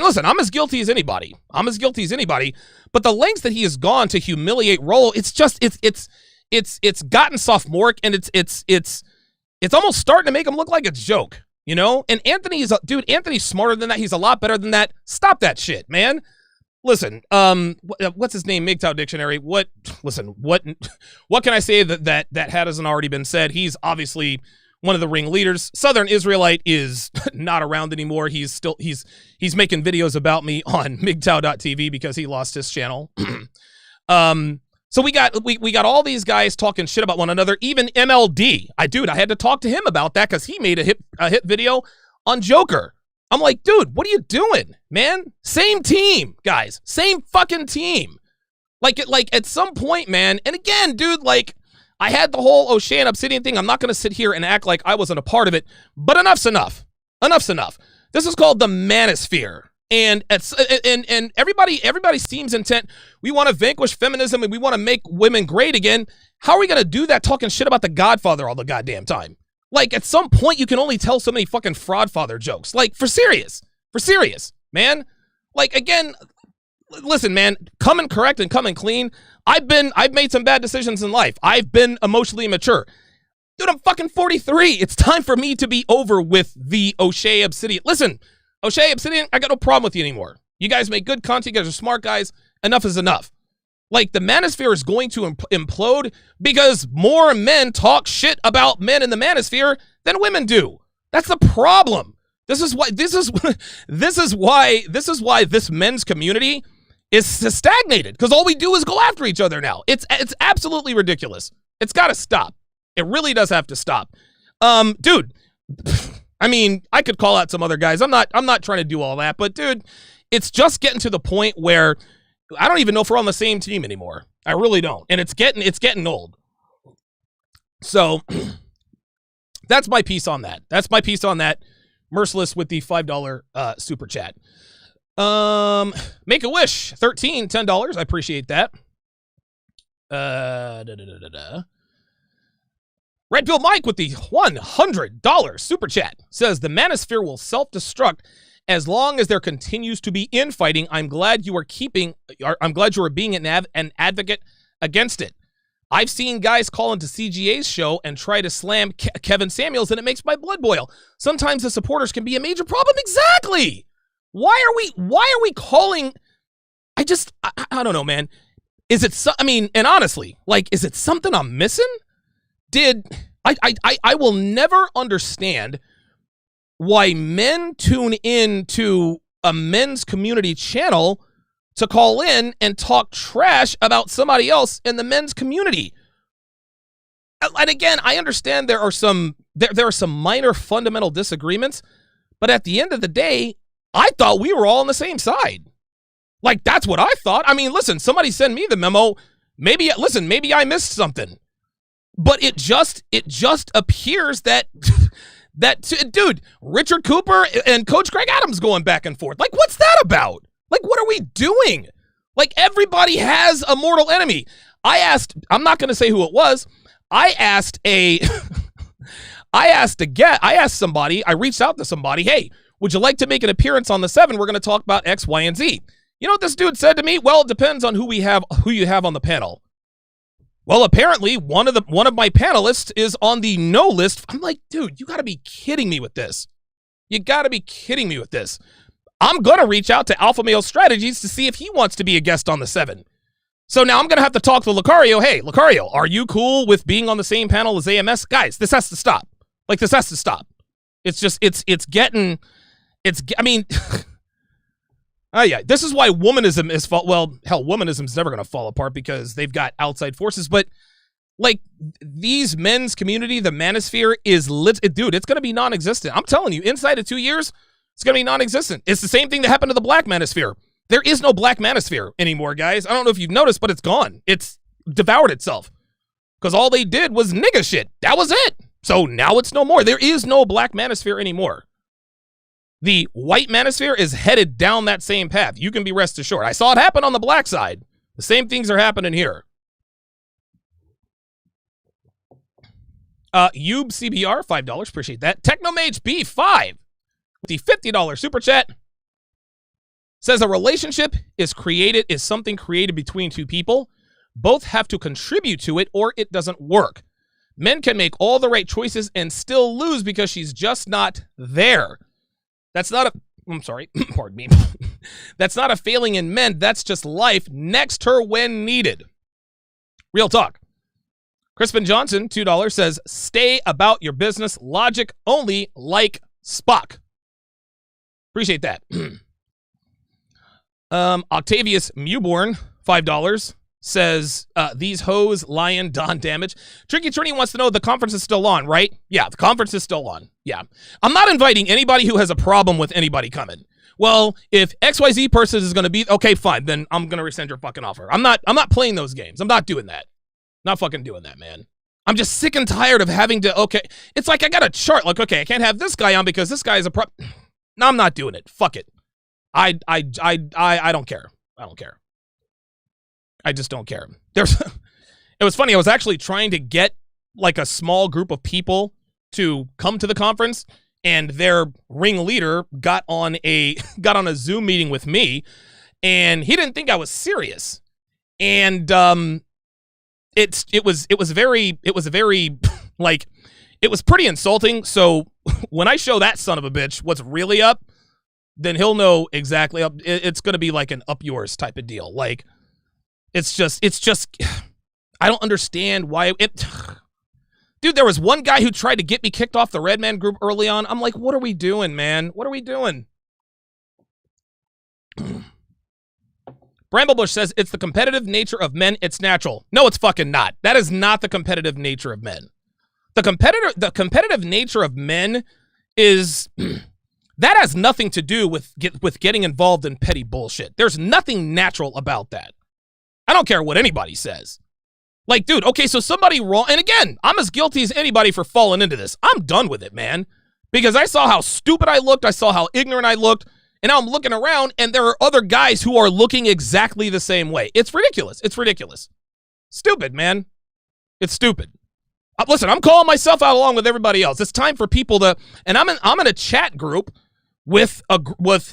listen, I'm as guilty as anybody. But the lengths that he has gone to humiliate Rollo, it's gotten sophomoric, and it's almost starting to make him look like a joke, And Anthony's smarter than that. He's a lot better than that. Stop that shit, man. Listen, what's his name? MGTOW Dictionary. What can I say that hasn't already been said? He's obviously one of the ringleaders. Southern Israelite is not around anymore. He's making videos about me on MGTOW.tv because he lost his channel. So we got all these guys talking shit about one another. Even MLD. I had to talk to him about that because he made a hit video on Joker. I'm like, dude, what are you doing, man? Same team, guys. Same fucking team. At some point, man. And again, dude, I had the whole O'Shea and Obsidian thing. I'm not going to sit here and act like I wasn't a part of it. But enough's enough. This is called the Manosphere. And everybody seems intent. We want to vanquish feminism and we want to make women great again. How are we going to do that talking shit about the Godfather all the goddamn time? Like, at some point, you can only tell so many fucking fraud father jokes. Like, for serious, man. Like, again, listen, man, coming correct and coming clean. I've made some bad decisions in life. I've been emotionally immature. Dude, I'm fucking 43. It's time for me to be over with the O'Shea Obsidian. Listen, O'Shea Obsidian, I got no problem with you anymore. You guys make good content. You guys are smart guys. Enough is enough. Like, the Manosphere is going to implode because more men talk shit about men in the Manosphere than women do. That's the problem. This is why this men's community is stagnated, because all we do is go after each other now. It's absolutely ridiculous. It's got to stop. It really does have to stop. Dude, I mean, I could call out some other guys. I'm not trying to do all that, but dude, it's just getting to the point where I don't even know if we're on the same team anymore. I really don't. And it's getting old. So that's my piece on that. Merciless with the $5 super chat. Make a Wish, $10. I appreciate that. Red Pill Mike with the $100 super chat says the Manosphere will self-destruct as long as there continues to be infighting. I'm glad you are being an advocate against it. I've seen guys call into CGA's show and try to slam Kevin Samuels, and it makes my blood boil. Sometimes the supporters can be a major problem. Exactly. Why are we calling? I don't know, man. Is it and honestly, like, is it something I'm missing? I will never understand why men tune in to a men's community channel to call in and talk trash about somebody else in the men's community. And again, I understand there are some minor fundamental disagreements, but at the end of the day, I thought we were all on the same side. Like, that's what I thought. I mean, listen, somebody send me the memo. Maybe I missed something. But it just appears that dude, Richard Cooper and Coach Greg Adams going back and forth. Like, what's that about? Like, what are we doing? Like, everybody has a mortal enemy. I'm not going to say who it was. I asked somebody, I reached out to somebody, hey, would you like to make an appearance on the 7? We're going to talk about X, Y, and Z. You know what this dude said to me? Well, it depends on who you have on the panel. Well, apparently one of my panelists is on the no list. I'm like, dude, you got to be kidding me with this. I'm going to reach out to Alpha Male Strategies to see if he wants to be a guest on the 7. So now I'm going to have to talk to Lucario. Hey, Lucario, are you cool with being on the same panel as AMS? Guys, this has to stop. Like, this has to stop. It's just, I mean, oh yeah, this is why womanism is womanism's never going to fall apart because they've got outside forces, but like, these men's community, the Manosphere is dude, it's going to be non-existent. I'm telling you, inside of 2 years, it's going to be non-existent. It's the same thing that happened to the Black Manosphere. There is no Black Manosphere anymore, guys. I don't know if you've noticed, but it's gone. It's devoured itself because all they did was nigga shit. That was it. So now it's no more. There is no Black Manosphere anymore. The White Manosphere is headed down that same path. You can be rest assured. I saw it happen on the black side. The same things are happening here. Yube CBR, $5. Appreciate that. Technomage B5, the $50 super chat, says a relationship is something created between two people. Both have to contribute to it or it doesn't work. Men can make all the right choices and still lose because she's just not there. Pardon me. That's not a failing in men. That's just life. Next her when needed. Real talk. Crispin Johnson, $2, says, stay about your business. Logic only, like Spock. Appreciate that. Octavius Mewborn, $5, says, these hoes, Lion, Don damage. Tricky Trini wants to know the conference is still on, right? Yeah, the conference is still on. Yeah. I'm not inviting anybody who has a problem with anybody coming. Well, if XYZ person is going to be, okay, fine, then I'm going to rescind your fucking offer. I'm not playing those games. I'm not doing that. Not fucking doing that, man. I'm just sick and tired of having to, okay, it's like I got a chart, like, okay, I can't have this guy on because this guy is a No, I'm not doing it. Fuck it. I don't care. I don't care. I just don't care. It was funny. I was actually trying to get like a small group of people to come to the conference, and their ringleader got on a Zoom meeting with me, and he didn't think I was serious. And it was very like, it was pretty insulting. So when I show that son of a bitch what's really up, then he'll know exactly. It's going to be like an up yours type of deal. Like, it's just I don't understand why it. Dude, there was one guy who tried to get me kicked off the Red Man group early on. I'm like, what are we doing, man? What are we doing? Bramblebush says, it's the competitive nature of men. It's natural. No, it's fucking not. That is not the competitive nature of men. The competitive nature of men is, that has nothing to do with getting involved in petty bullshit. There's nothing natural about that. I don't care what anybody says. Like, dude, okay, so somebody wrong, and again, I'm as guilty as anybody for falling into this. I'm done with it, man. Because I saw how stupid I looked, I saw how ignorant I looked, and now I'm looking around, and there are other guys who are looking exactly the same way. It's ridiculous. It's ridiculous. Stupid, man. It's stupid. Listen, I'm calling myself out along with everybody else. It's time for people to, and I'm in a chat group with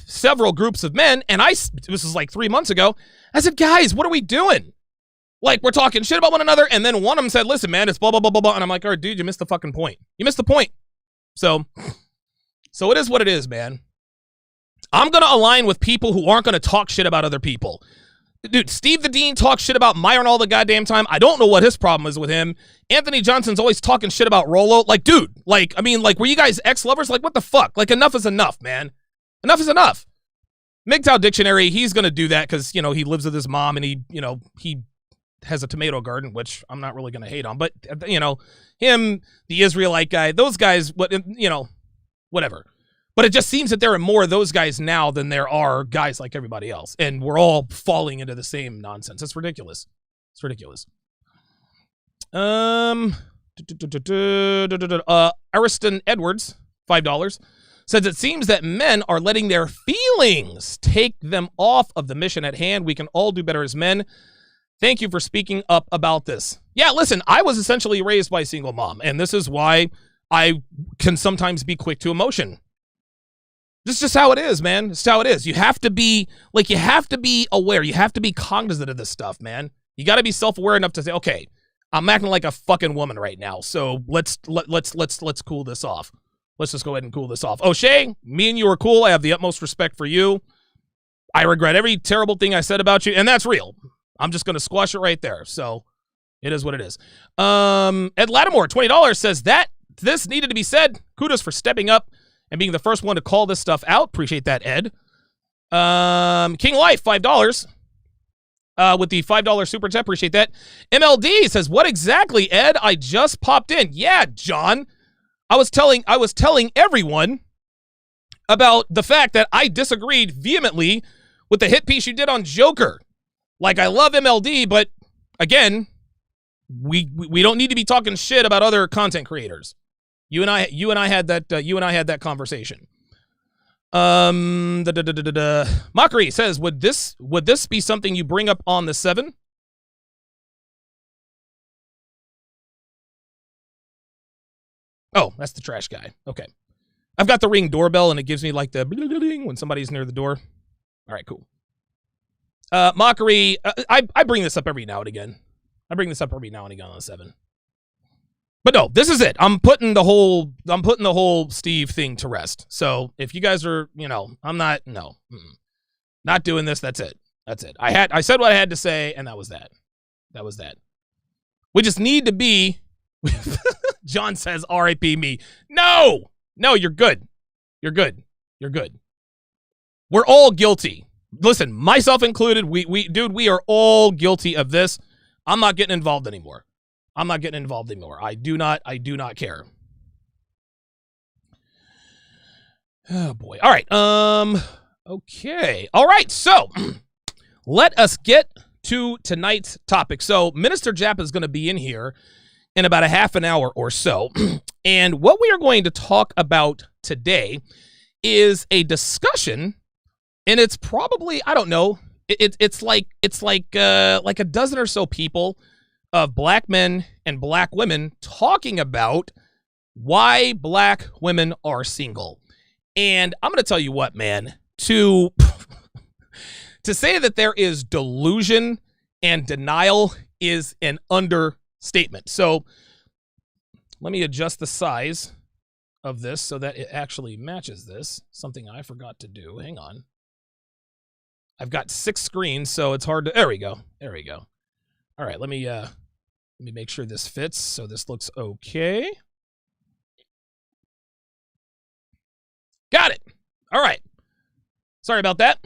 several groups of men, and this is like 3 months ago, I said, guys, what are we doing? Like, we're talking shit about one another, and then one of them said, listen, man, it's blah, blah, blah, blah, blah. And I'm like, all right, dude, you missed the fucking point. You missed the point. So it is what it is, man. I'm going to align with people who aren't going to talk shit about other people. Dude, Steve the Dean talks shit about Myron all the goddamn time. I don't know what his problem is with him. Anthony Johnson's always talking shit about Rolo. Like, dude, like, I mean, like, were you guys ex-lovers? Like, what the fuck? Like, enough is enough, man. Enough is enough. MGTOW Dictionary, he's going to do that because, you know, he lives with his mom and he has a tomato garden, which I'm not really going to hate on. But, you know, him, the Israelite guy, those guys, whatever. But it just seems that there are more of those guys now than there are guys like everybody else. And we're all falling into the same nonsense. It's ridiculous. It's ridiculous. Ariston Edwards, $5, says it seems that men are letting their feelings take them off of the mission at hand. We can all do better as men. Thank you for speaking up about this. Yeah, listen, I was essentially raised by a single mom, and this is why I can sometimes be quick to emotion. This is just how it is, man. It's how it is. You have to be aware. You have to be cognizant of this stuff, man. You got to be self-aware enough to say, okay, I'm acting like a fucking woman right now, so let's cool this off. Let's just go ahead and cool this off. O'Shea, me and you are cool. I have the utmost respect for you. I regret every terrible thing I said about you, and that's real. I'm just going to squash it right there. So it is what it is. Ed Lattimore, $20, says that this needed to be said. Kudos for stepping up and being the first one to call this stuff out. Appreciate that, Ed. King Life, $5. With the $5 super chat. Appreciate that. MLD says, what exactly, Ed? I just popped in. Yeah, John. I was telling everyone about the fact that I disagreed vehemently with the hit piece you did on Joker. Like, I love MLD, but again, we don't need to be talking shit about other content creators. You and I had that conversation. Mockery says, would this be something you bring up on the 7? Oh, that's the trash guy. Okay. I've got the Ring doorbell, and it gives me like the when somebody's near the door. All right, cool. Mockery, I bring this up every now and again. on the 7. But no, this is it. I'm putting the whole Steve thing to rest. So if you guys are, I'm not doing this. That's it. I said what I had to say, and that was that. We just need to be. John says, "R.I.P. me." No, you're good. You're good. We're all guilty. Listen, myself included. We are all guilty of this. I'm not getting involved anymore. I do not care. Oh boy. All right. Okay. All right. So let us get to tonight's topic. So Minister Jap is going to be in here in about a half an hour or so. And what we are going to talk about today is a discussion, and it's probably, I don't know, it's like a dozen or so people of black men and black women talking about why black women are single. And I'm going to tell you what, man, to say that there is delusion and denial is an understatement. So let me adjust the size of this so that it actually matches this. Something I forgot to do. Hang on. I've got 6 screens, so it's hard to, there we go. There we go. All right, let me make sure this fits so this looks okay. Got it. All right. Sorry about that.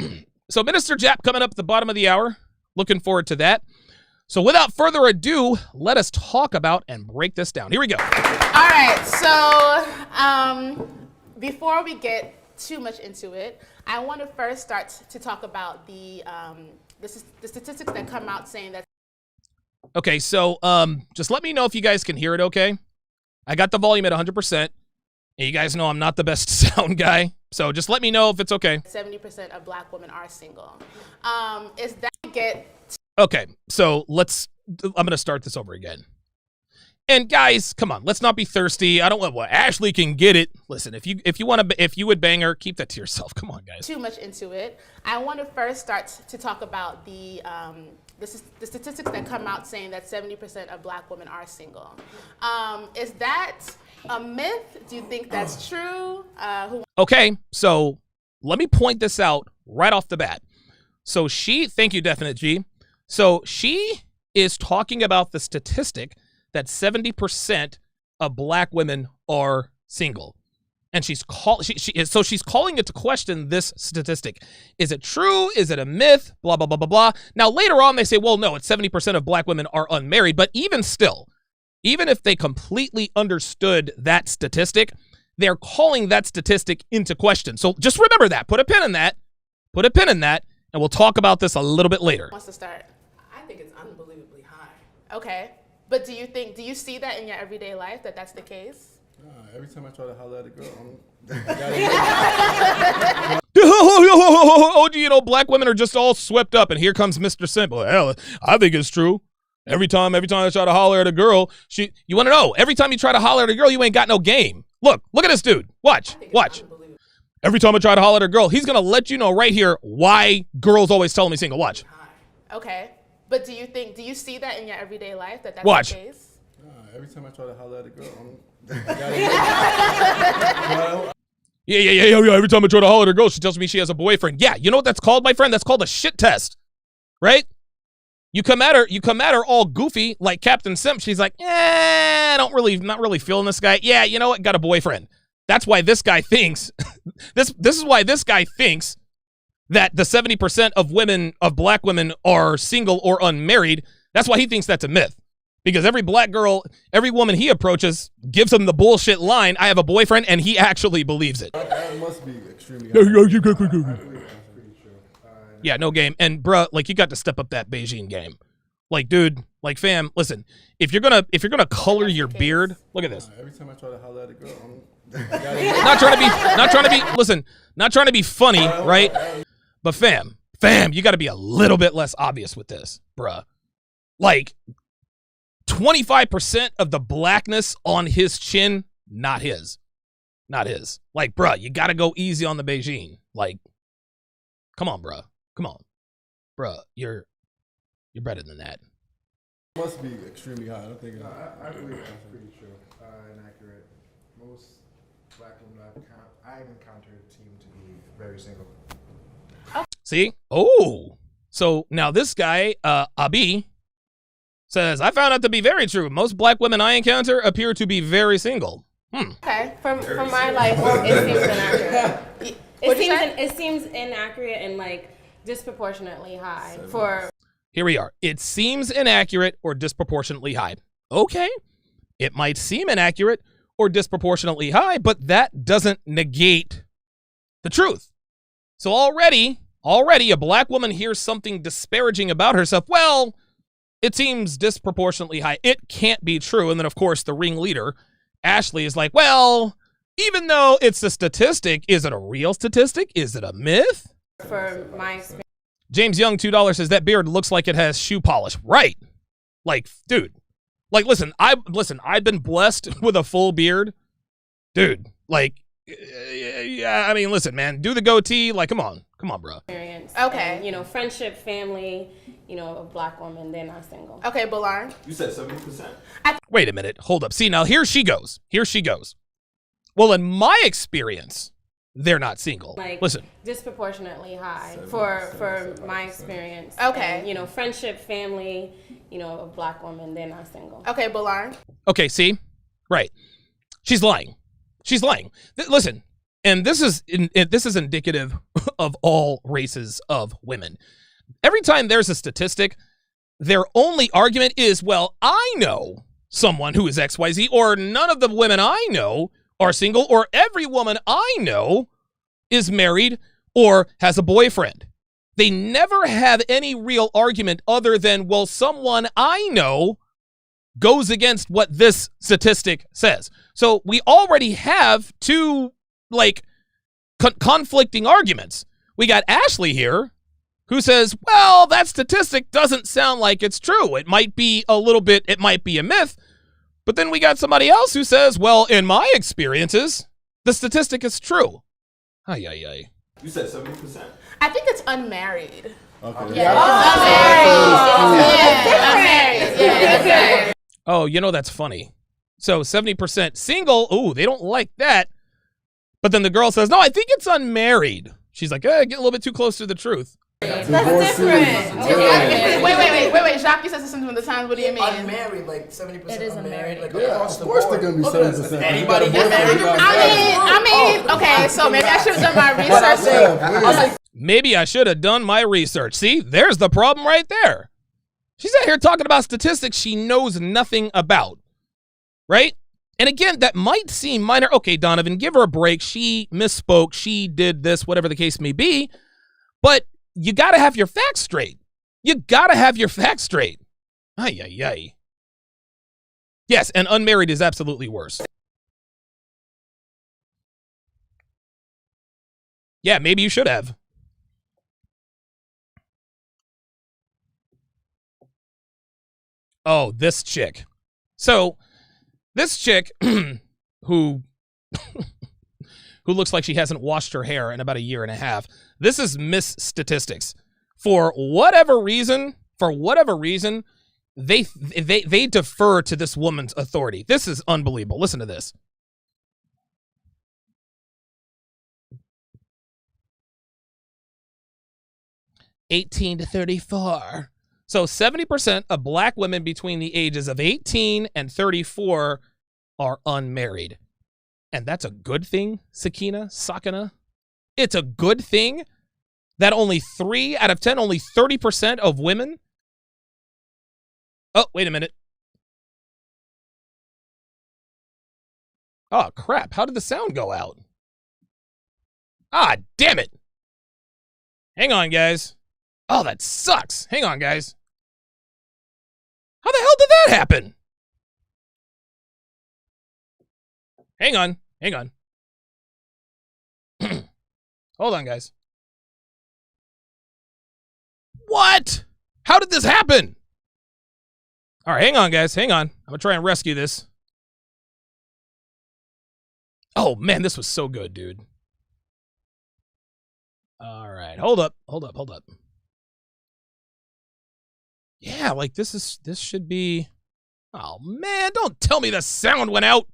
So Minister Jap coming up at the bottom of the hour. Looking forward to that. So without further ado, let us talk about and break this down. Here we go.
All right. So before we get too much into it, I want to first start to talk about the statistics that come out saying that.
Okay. So just let me know if you guys can hear it okay. I got the volume at 100%. And you guys know I'm not the best sound guy. So just let me know if it's okay.
70% of black women are single. Is that get...
Okay, so I'm going to start this over again. And guys, come on, let's not be thirsty. I don't want, well, Ashley can get it. Listen, if you would bang her, keep that to yourself. Come on, guys.
Too much into it. I want to first start to talk about the statistics that come out saying that 70% of black women are single. Is that a myth? Do you think that's true?
Okay, so let me point this out right off the bat. So thank you, Definite G. So she is talking about the statistic that 70% of black women are single. And she's calling it to question this statistic. Is it true? Is it a myth? Blah, blah, blah, blah, blah. Now, later on, they say, well, no, it's 70% of black women are unmarried. But even still, even if they completely understood that statistic, they're calling that statistic into question. So just remember that. Put a pin in that. Put a pin in that. And we'll talk about this a little bit later.
Wants to start? I think it's unbelievably high. Okay. But do you see that in your everyday life, that that's the case?
Every time I try to holler at a girl,
Oh, black women are just all swept up. And here comes Mr. Simple. Hell, I think it's true. Every time I try to holler at a girl, you want to know, every time you try to holler at a girl, you ain't got no game. Look at this dude. Watch. Every time I try to holler at a girl, he's going to let you know right here why girls always tell me single. Watch.
Okay. But do you see that in your everyday life, that that's
Watch.
the case?
every time I try to holler at a girl,
Yeah. Every time I try to holler at a girl, she tells me she has a boyfriend. Yeah, you know what that's called, my friend? That's called a shit test, right? You come at her all goofy like Captain Simp. She's like, not really feeling this guy. Yeah, you know what? Got a boyfriend. That's why this guy thinks this is why this guy thinks that the 70% of black women are single or unmarried. That's why he thinks that's a myth. Because every black girl, every woman he approaches gives him the bullshit line, I have a boyfriend, and he actually believes it.
that must be extremely
Yeah, no game. And bruh, like, you got to step up that Beijing game. Like, dude, like, fam, listen, if you're gonna color your beard, look at this.
Every time I try to holler at a girl,
not trying to be funny, right? But fam, you got to be a little bit less obvious with this, bruh. Like, 25% of the blackness on his chin, not his. Like, bruh, you got to go easy on the Beijing. Like, come on, bruh. Come on. Bruh, you're better than that.
It must be extremely high. I don't think
I believe that's pretty true and accurate. Most black women I've encountered seem to be very single.
See? Oh. So now this guy, Abi, says, I found out to be very true. Most black women I encounter appear to be very single.
Okay. From my life, it seems inaccurate.
It seems inaccurate and like disproportionately high for.
Here we are. It seems inaccurate or disproportionately high. Okay. It might seem inaccurate or disproportionately high, but that doesn't negate the truth. So already a black woman hears something disparaging about herself. Well, it seems disproportionately high. It can't be true. And then, of course, the ringleader, Ashley, is like, well, even though it's a statistic, is it a real statistic? Is it a myth?
For my experience.
James Young, $2, says that beard looks like it has shoe polish. Right. Like, dude. Like, listen, I've been blessed with a full beard dude, like, yeah, I mean, listen, man, do the goatee. Like, come on, bro.
Experience.
Okay.
And, you know, friendship, family, you know, a black woman, they're not single.
Okay, Balar.
You said 70%.
Wait a minute, hold up. See, now here she goes. Well, in my experience, they're not single.
Like,
listen,
disproportionately high for my experience.
Okay.
And, you know, friendship, family, you know, a black woman, they're not single.
Okay, Balar.
okay, see, right? She's lying. Listen, and this is indicative of all races of women. Every time there's a statistic, their only argument is, well, I know someone who is XYZ, or none of the women I know are single, or every woman I know is married or has a boyfriend. They never have any real argument other than, well, someone I know goes against what this statistic says. So we already have two, like, conflicting arguments. We got Ashley here, who says, well, that statistic doesn't sound like it's true. It might be a myth. But then we got somebody else who says, well, in my experiences, the statistic is true. Ay, ay, ay.
You said 70%.
I think it's unmarried.
Okay.
Unmarried.
Oh, you know, that's funny. So 70% single. Ooh, they don't like that. But then the girl says, no, I think it's unmarried. She's like, get a little bit too close to the truth.
That's different. Wait. Jacques says this something the times. What do you mean?
Unmarried, like 70%
It is
unmarried. Like,
Yeah,
across
of
the
course
board.
they're gonna be 70%.
Anybody get married?
I mean, okay, so maybe I should have done my research.
Maybe I should have done my research. See, there's the problem right there. She's out here talking about statistics she knows nothing about, right? And again, that might seem minor. Okay, Donovan, give her a break. She misspoke. She did this, whatever the case may be. But you got to have your facts straight. Ay, ay, ay. Yes, and unmarried is absolutely worse. Yeah, maybe you should have. Oh, this chick. So, this chick who looks like she hasn't washed her hair in about a year and a half. This is Miss Statistics. For whatever reason, they defer to this woman's authority. This is unbelievable. Listen to this. (18 to 34). So 70% of black women between the ages of 18 and 34 are unmarried. And that's a good thing, Sakina. It's a good thing that only 3 out of 10, only 30% of women. Oh, wait a minute. Oh, crap. How did the sound go out? Ah, damn it. Hang on, guys. Oh, that sucks. Hang on, guys. How the hell did that happen? Hang on. Hold on, guys. What? How did this happen? All right, hang on, guys. Hang on. I'm going to try and rescue this. Oh, man, this was so good, dude. All right, hold up. Yeah, like this should be. Oh, man, don't tell me the sound went out.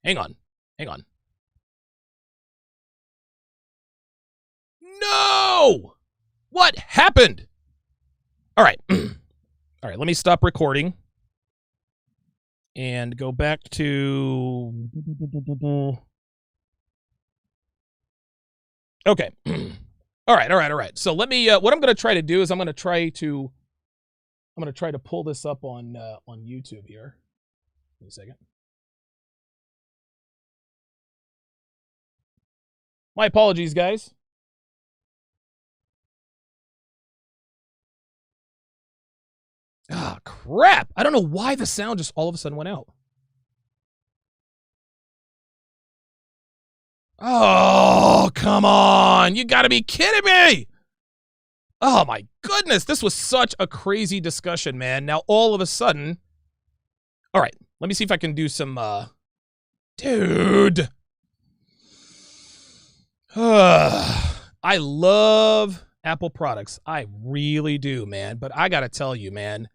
Hang on. No! What happened? All right. All right, let me stop recording and go back to. Okay. All right. So let me. What I'm going to try to do is I'm going to try to pull this up on YouTube here. Wait a second. My apologies, guys. Ah, crap. I don't know why the sound just all of a sudden went out. Oh, come on. You got to be kidding me. Oh my goodness, this was such a crazy discussion, man. Now all of a sudden, all right, let me see if I can do some, dude. I love Apple products. I really do, man. But I gotta tell you, man,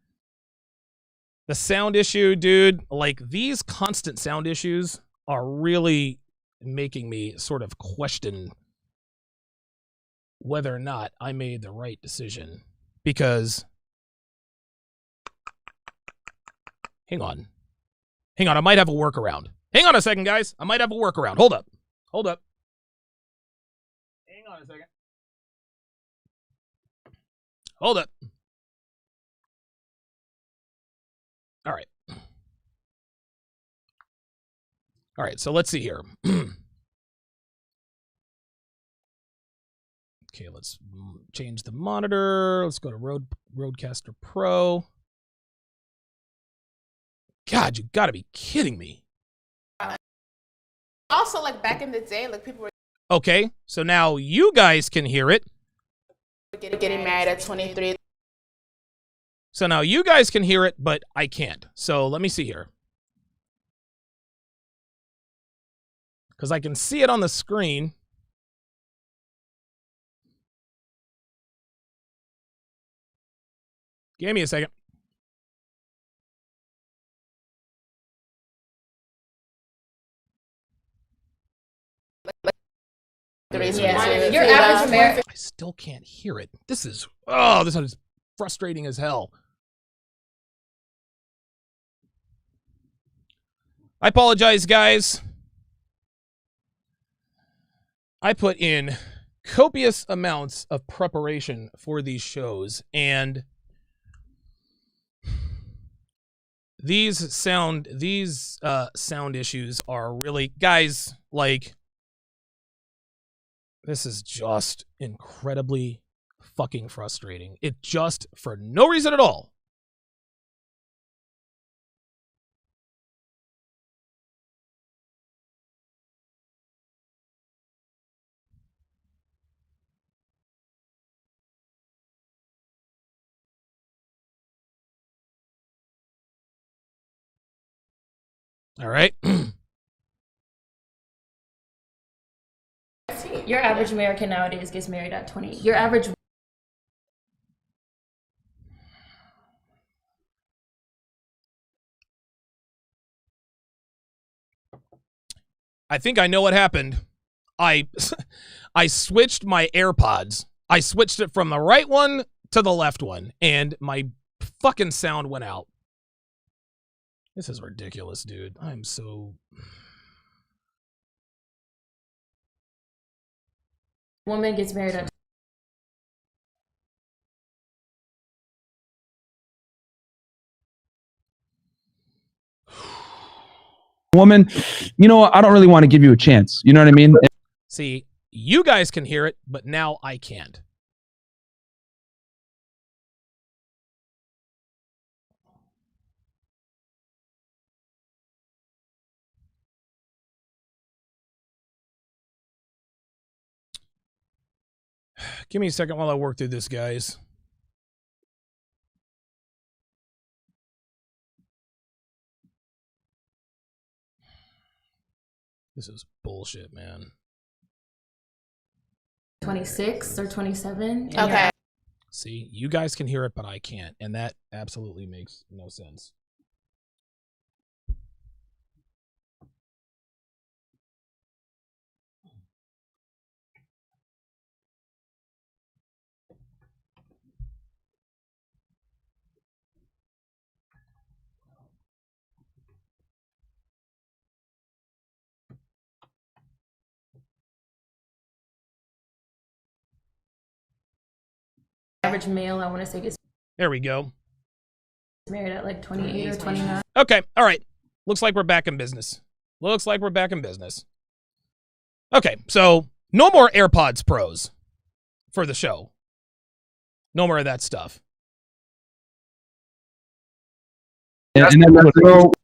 the sound issue, dude, like these constant sound issues are really making me sort of question whether or not I made the right decision. Because, hang on, I might have a workaround. Hang on a second, guys. I might have a workaround. Hold up. Hang on a second. Hold up. All right, so let's see here. Okay, let's change the monitor. Let's go to Rodecaster Pro. God, you gotta be kidding me.
Also, like back in the day, like people were
Okay, so now you guys can hear it.
getting married at 23.
So now you guys can hear it, but I can't. So let me see here. Because I can see it on the screen. Give me a second.
Yeah, your average American.
I still can't hear it. This is frustrating as hell. I apologize, guys. I put in copious amounts of preparation for these shows, and these sound issues are really, guys, like, this is just incredibly fucking frustrating. It just, for no reason at all. All right.
Your average American nowadays gets married at 20. Your average.
I think I know what happened. I switched my AirPods. I switched it from the right one to the left one, and my fucking sound went out. This is ridiculous, dude. I'm so...
Woman gets married at...
Woman, you know, I don't really want to give you a chance. You know what I mean?
See, you guys can hear it, but now I can't. Give me a second while I work through this, guys. This is bullshit, man.
26 or 27.
Okay.
See, you guys can hear it, but I can't. And that absolutely makes no sense.
Average male, I want to say, gets
There we go.
married at like 28 or 29.
Okay, all right. Looks like we're back in business. Okay, so no more AirPods Pros for the show. No more of that stuff.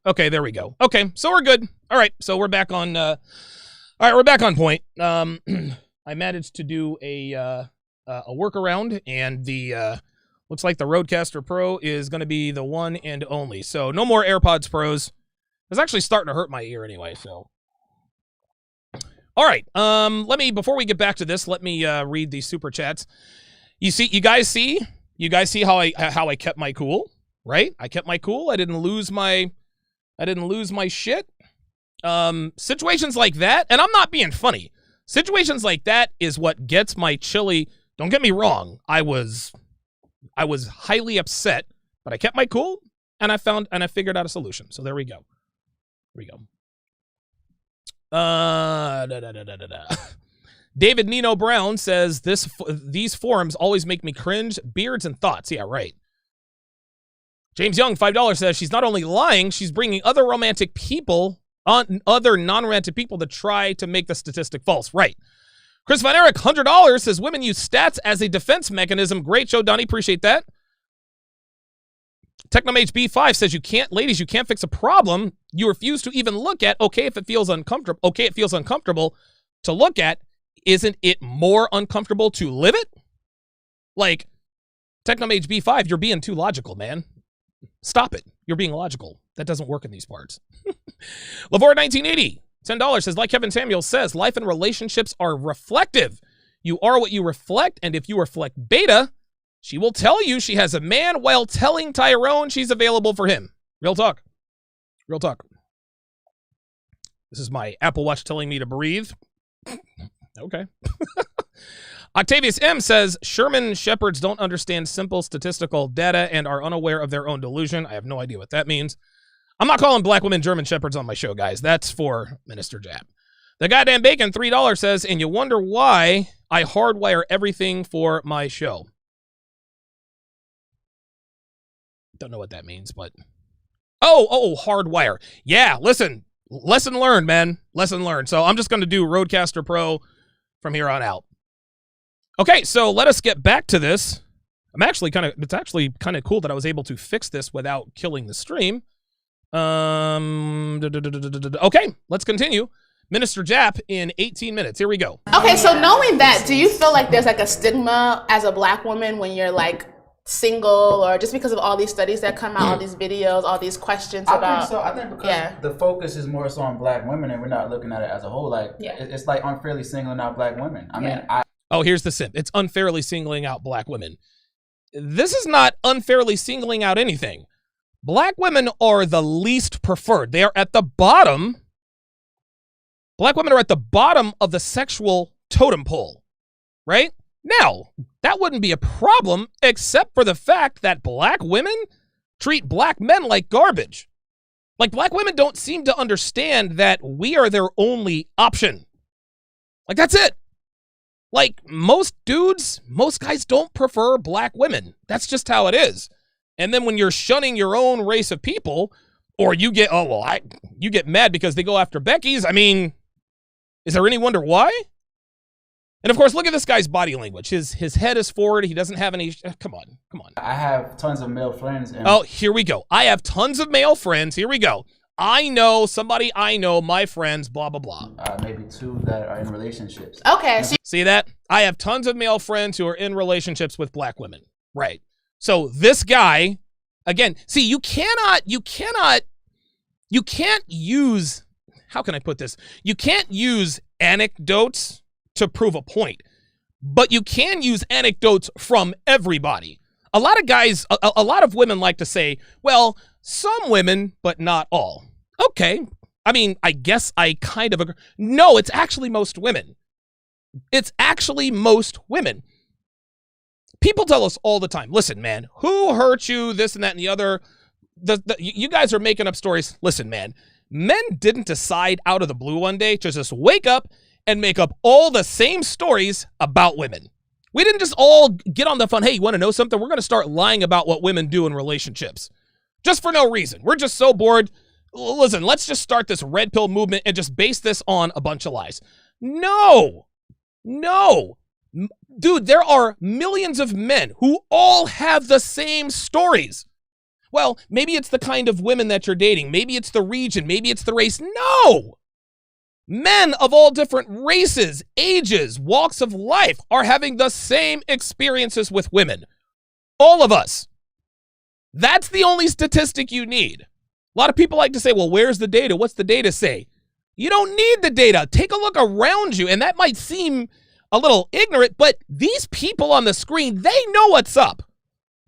Okay, there we go. Okay, so we're good. All right, so we're back on. All right, we're back on point. I managed to do a a workaround, and the looks like the Rodecaster Pro is going to be the one and only. So no more AirPods Pros. It's actually starting to hurt my ear anyway. So, all right. Before we get back to this, let me read these super chats. You guys see how I kept my cool, right? I kept my cool. I didn't lose my shit. Situations like that, and I'm not being funny. Situations like that is what gets my chili. Don't get me wrong. I was highly upset, but I kept my cool, and I figured out a solution. So there we go. David Nino Brown says these forums always make me cringe. Beards and thoughts. Yeah, right. James Young, $5 says she's not only lying, she's bringing other non-romantic people to try to make the statistic false. Right. Chris Van Erich, $100 says women use stats as a defense mechanism. Great show, Donnie. Appreciate that. Technomage B5 says you can't fix a problem. You refuse to even look at. Okay, if it feels uncomfortable. Okay, it feels uncomfortable to look at. Isn't it more uncomfortable to live it? Like, Technomage B5, you're being too logical, man. Stop it. You're being logical. That doesn't work in these parts. Lavore 1980, $10 says, like Kevin Samuels says, life and relationships are reflective. You are what you reflect, and if you reflect beta, she will tell you she has a man while telling Tyrone she's available for him. Real talk. This is my Apple Watch telling me to breathe. Okay. Octavius M says, Sherman shepherds don't understand simple statistical data and are unaware of their own delusion. I have no idea what that means. I'm not calling black women German shepherds on my show, guys. That's for Minister Jap. The goddamn bacon, $3 says, and you wonder why I hardwire everything for my show. Don't know what that means, but... Oh, hardwire. Yeah, listen. Lesson learned, man. Lesson learned. So I'm just going to do Rodecaster Pro from here on out. Okay, so let us get back to this. It's actually kind of cool that I was able to fix this without killing the stream. Okay, let's continue. Minister Jap in 18 minutes. Here we go.
Okay, so knowing that, do you feel like there's like a stigma as a black woman when you're like single, or just because of all these studies that come out, all these videos, all these questions about?
I think because the focus is more so on black women and we're not looking at it as a whole. Like, it's like unfairly singling out black women. I mean,
Oh, here's the simp. It's unfairly singling out black women. This is not unfairly singling out anything. Black women are the least preferred. They are at the bottom. Black women are at the bottom of the sexual totem pole, right? Now, that wouldn't be a problem except for the fact that black women treat black men like garbage. Like, black women don't seem to understand that we are their only option. Like, that's it. Like, most guys don't prefer black women. That's just how it is. And then when you're shunning your own race of people, or you get, you get mad because they go after Becky's, I mean, is there any wonder why? And of course, look at this guy's body language. His head is forward. He doesn't have any, come on.
I have tons of male friends.
Oh, here we go. I have tons of male friends. Here we go. I know somebody I know, my friends, blah, blah, blah.
Maybe 2 that are in relationships.
Okay.
See that? I have tons of male friends who are in relationships with black women. Right. So this guy, again, see, you can't use, how can I put this? You can't use anecdotes to prove a point, but you can use anecdotes from everybody. A lot of guys, a lot of women like to say, well, some women, but not all. Okay. I mean, I guess I kind of agree. No, it's actually most women. It's actually most women. People tell us all the time, listen, man, who hurt you, this and that and the other. You guys are making up stories. Listen, man, men didn't decide out of the blue one day to just wake up and make up all the same stories about women. We didn't just all get on the fun, hey, you want to know something? We're going to start lying about what women do in relationships. Just for no reason. We're just so bored. Listen, let's just start this red pill movement and just base this on a bunch of lies. No. Dude, there are millions of men who all have the same stories. Well, maybe it's the kind of women that you're dating. Maybe it's the region. Maybe it's the race. No. Men of all different races, ages, walks of life are having the same experiences with women. All of us. That's the only statistic you need. A lot of people like to say, well, where's the data? What's the data say? You don't need the data. Take a look around you, and that might seem a little ignorant, but these people on the screen, they know what's up.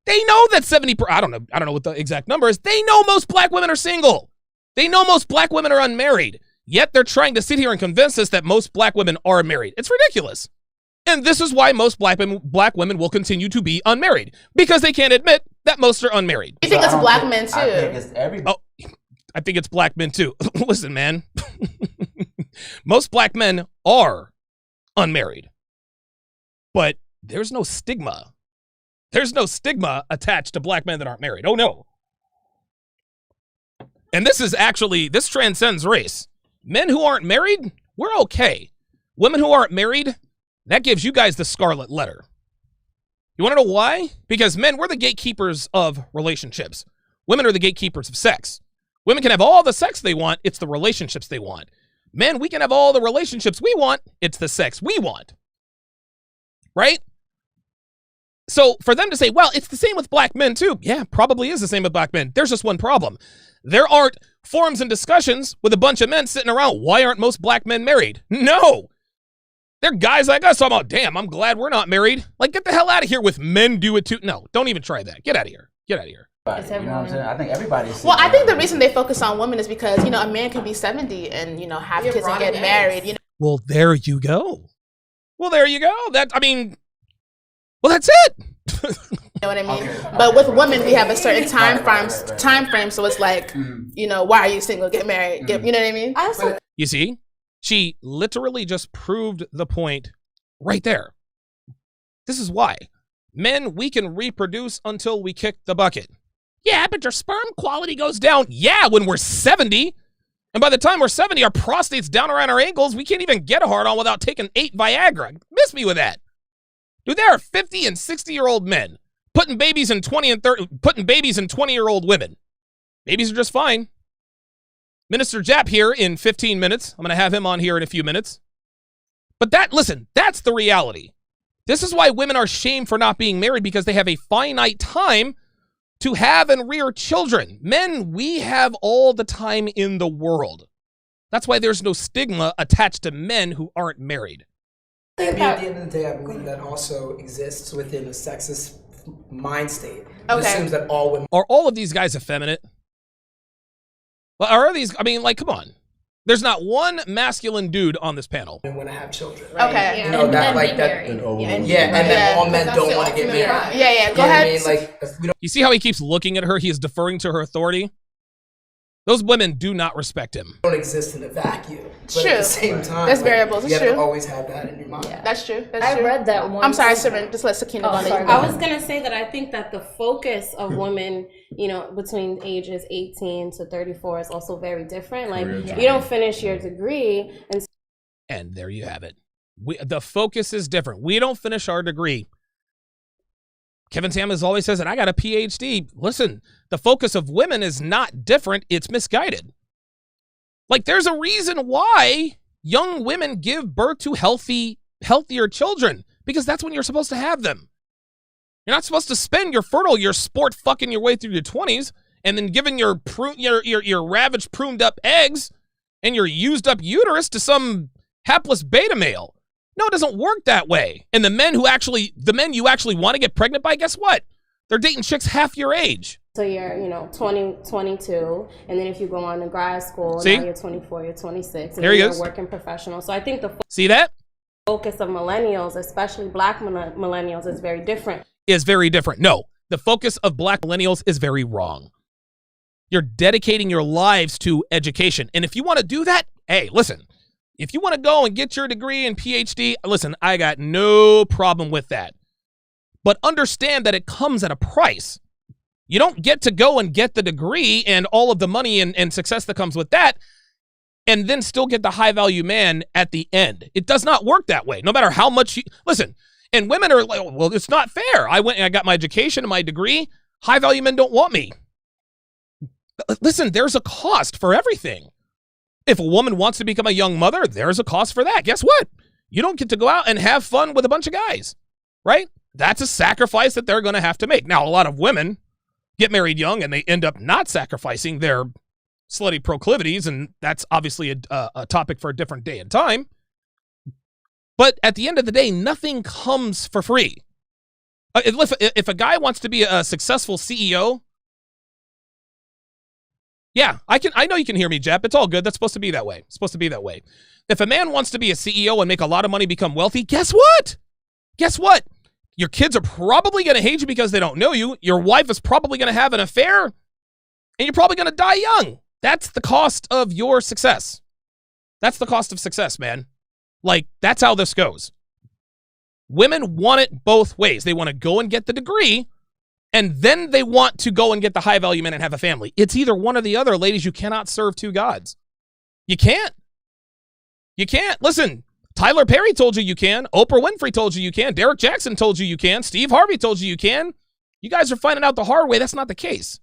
They know that 70%, I don't know what the exact number is. They know most black women are single. They know most black women are unmarried. Yet they're trying to sit here and convince us that most black women are married. It's ridiculous. And this is why most black women will continue to be unmarried, because they can't admit that most are unmarried.
You think it's black men too?
I think it's everybody.
Oh, I think it's black men too. Listen, man. Most black men are unmarried. But there's no stigma. There's no stigma attached to black men that aren't married. Oh, no. And this transcends race. Men who aren't married, we're okay. Women who aren't married, that gives you guys the scarlet letter. You want to know why? Because men, we're the gatekeepers of relationships. Women are the gatekeepers of sex. Women can have all the sex they want. It's the relationships they want. Men, we can have all the relationships we want. It's the sex we want. Right? So for them to say, well, it's the same with black men too. Yeah, probably is the same with black men. There's just one problem. There aren't forums and discussions with a bunch of men sitting around. Why aren't most black men married? No. They're guys like us talking about, damn, I'm glad we're not married. Like, get the hell out of here with men do it too. No, don't even try that. Get out of here. Get out of here.
You know what I'm saying? I think everybody's.
Well, I think the reason they focus on women is because, a man can be 70 and, have kids and get married.
Well, there you go. Well, that's it.
You know what I mean? Okay. But with women, we have a certain time frame. So it's like, why are you single? Get married. You know what I mean?
You see, she literally just proved the point right there. This is why. Men, we can reproduce until we kick the bucket. Yeah, but your sperm quality goes down. Yeah, when we're 70. And by the time we're 70, our prostate's down around our ankles. We can't even get a hard on without taking 8 Viagra. Miss me with that. Dude, there are 50 and 60-year-old men putting babies in 20-year-old women. Babies are just fine. Minister Jap here in 15 minutes. I'm going to have him on here in a few minutes. But that's the reality. This is why women are shamed for not being married, because they have a finite time to have and rear children. Men, we have all the time in the world. That's why there's no stigma attached to men who aren't married.
At the end of the day, I believe that also exists within a sexist mind state. It assumes that all women
are all of these guys effeminate. Well, are these? I mean, come on. There's not one masculine dude on this panel.
And want to have children.
Right? Okay.
And then all men don't want to get married.
Yeah. Go ahead.
You see how he keeps looking at her? He is deferring to her authority. Those women do not respect him.
Don't exist in a vacuum. But
true.
At the same time,
there's variables.
You have to always have that in your mind.
Yeah, that's true.
I read that one.
I'm sorry, Sirin. Just let Sakina go.
I was gonna say that I think that the focus of women, between ages 18 to 34 is also very different. Like, you don't finish your degree,
and there you have it. The focus is different. We don't finish our degree. Kevin Samuels always says that I got a PhD. Listen, the focus of women is not different. It's misguided. Like, there's a reason why young women give birth to healthier children, because that's when you're supposed to have them. You're not supposed to spend your sport fucking your way through your 20s and then giving your ravaged, pruned up eggs and your used up uterus to some hapless beta male. No, it doesn't work that way. And the men you actually want to get pregnant by, guess what? They're dating chicks half your age.
So you're, 20, 22, and then if you go on to grad school, now you're 24, you're 26, and you're a working professional. So I think the focus of millennials, especially black millennials, is very different.
No, the focus of black millennials is very wrong. You're dedicating your lives to education. And if you want to do that, hey, listen. If you want to go and get your degree and PhD, listen, I got no problem with that. But understand that it comes at a price. You don't get to go and get the degree and all of the money and success that comes with that and then still get the high-value man at the end. It does not work that way, no matter how much you... Listen, and women are like, well, it's not fair. I went and I got my education and my degree. High-value men don't want me. Listen, there's a cost for everything. If a woman wants to become a young mother, there's a cost for that. Guess what? You don't get to go out and have fun with a bunch of guys, right? That's a sacrifice that they're going to have to make. Now, a lot of women get married young and they end up not sacrificing their slutty proclivities, and that's obviously a topic for a different day and time. But at the end of the day, nothing comes for free. If a guy wants to be a successful CEO, yeah, I know you can hear me, Jep. It's all good. That's supposed to be that way. It's supposed to be that way. If a man wants to be a CEO and make a lot of money, become wealthy, guess what? Guess what? Your kids are probably going to hate you because they don't know you. Your wife is probably going to have an affair, and you're probably going to die young. That's the cost of your success. That's the cost of success, man. Like, that's how this goes. Women want it both ways. They want to go and get the degree, and then they want to go and get the high-value man and have a family. It's either one or the other, ladies. You cannot serve two gods. You can't. You can't. Listen, Tyler Perry told you can. Oprah Winfrey told you can. Derek Jackson told you can. Steve Harvey told you can. You guys are finding out the hard way. That's not the case.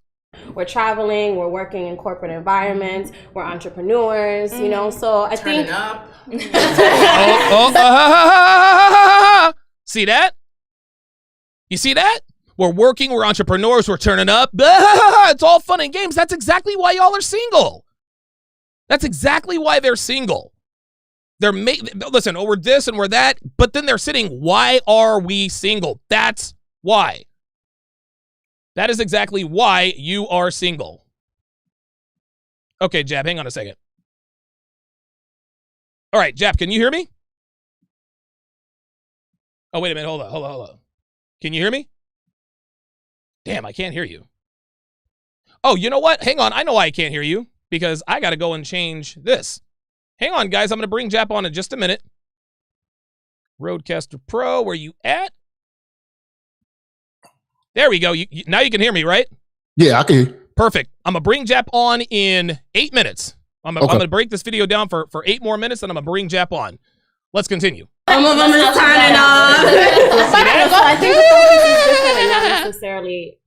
We're traveling. We're working in corporate environments. We're entrepreneurs, you know. So I think.
Up.
See that? You see that? We're working. We're entrepreneurs. We're turning up. It's all fun and games. That's exactly why y'all are single. That's exactly why they're single. Listen, we're this and we're that, but then they're sitting, why are we single? That's why. That is exactly why you are single. Okay, Jab, hang on a second. All right, Jab, can you hear me? Oh, wait a minute. Hold on. Can you hear me? Damn, I can't hear you. Oh, you know what? Hang on. I know why I can't hear you, because I got to go and change this. Hang on, guys. I'm going to bring Jap on in just a minute. Roadcaster Pro, where you at? There we go. Now you can hear me, right?
Yeah, I can hear you.
Perfect. I'm going to bring Jap on in 8 minutes. I'm going to break this video down for 8 more minutes, and I'm going to bring Jap on. Let's continue.
Some of them is turning off. I think the focus is different and not necessarily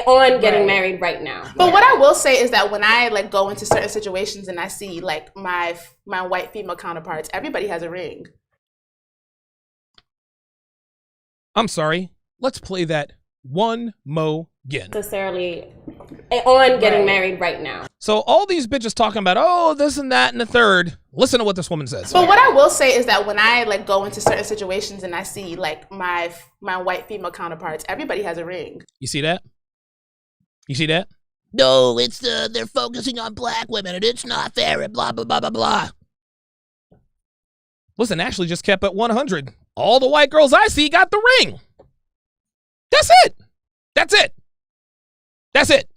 on getting married right now.
But what I will say is that when I go into certain situations and I see my white female counterparts, everybody has a ring.
I'm sorry. Let's play that one mo again.
Necessarily on getting married right now.
So all these bitches talking about, oh, this and that and the third. Listen to what this woman says.
But what I will say is that when I go into certain situations and I see my white female counterparts, everybody has a ring.
You see that? You see that?
No, it's they're focusing on black women and it's not fair and blah, blah, blah, blah, blah.
Listen, Ashley just kept at 100. All the white girls I see got the ring. That's it. That's it. That's it.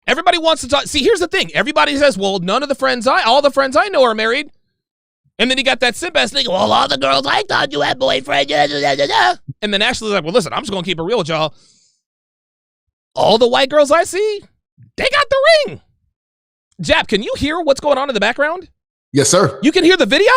Everybody wants to talk. See, here's the thing. Everybody says, well, all the friends I know are married. And then you got that simp-ass thing, well, all the girls I thought you had boyfriend. And then Ashley's like, well, listen, I'm just going to keep it real with y'all. All the white girls I see, they got the ring. Jap, can you hear what's going on in the background?
Yes, sir.
You can hear the video?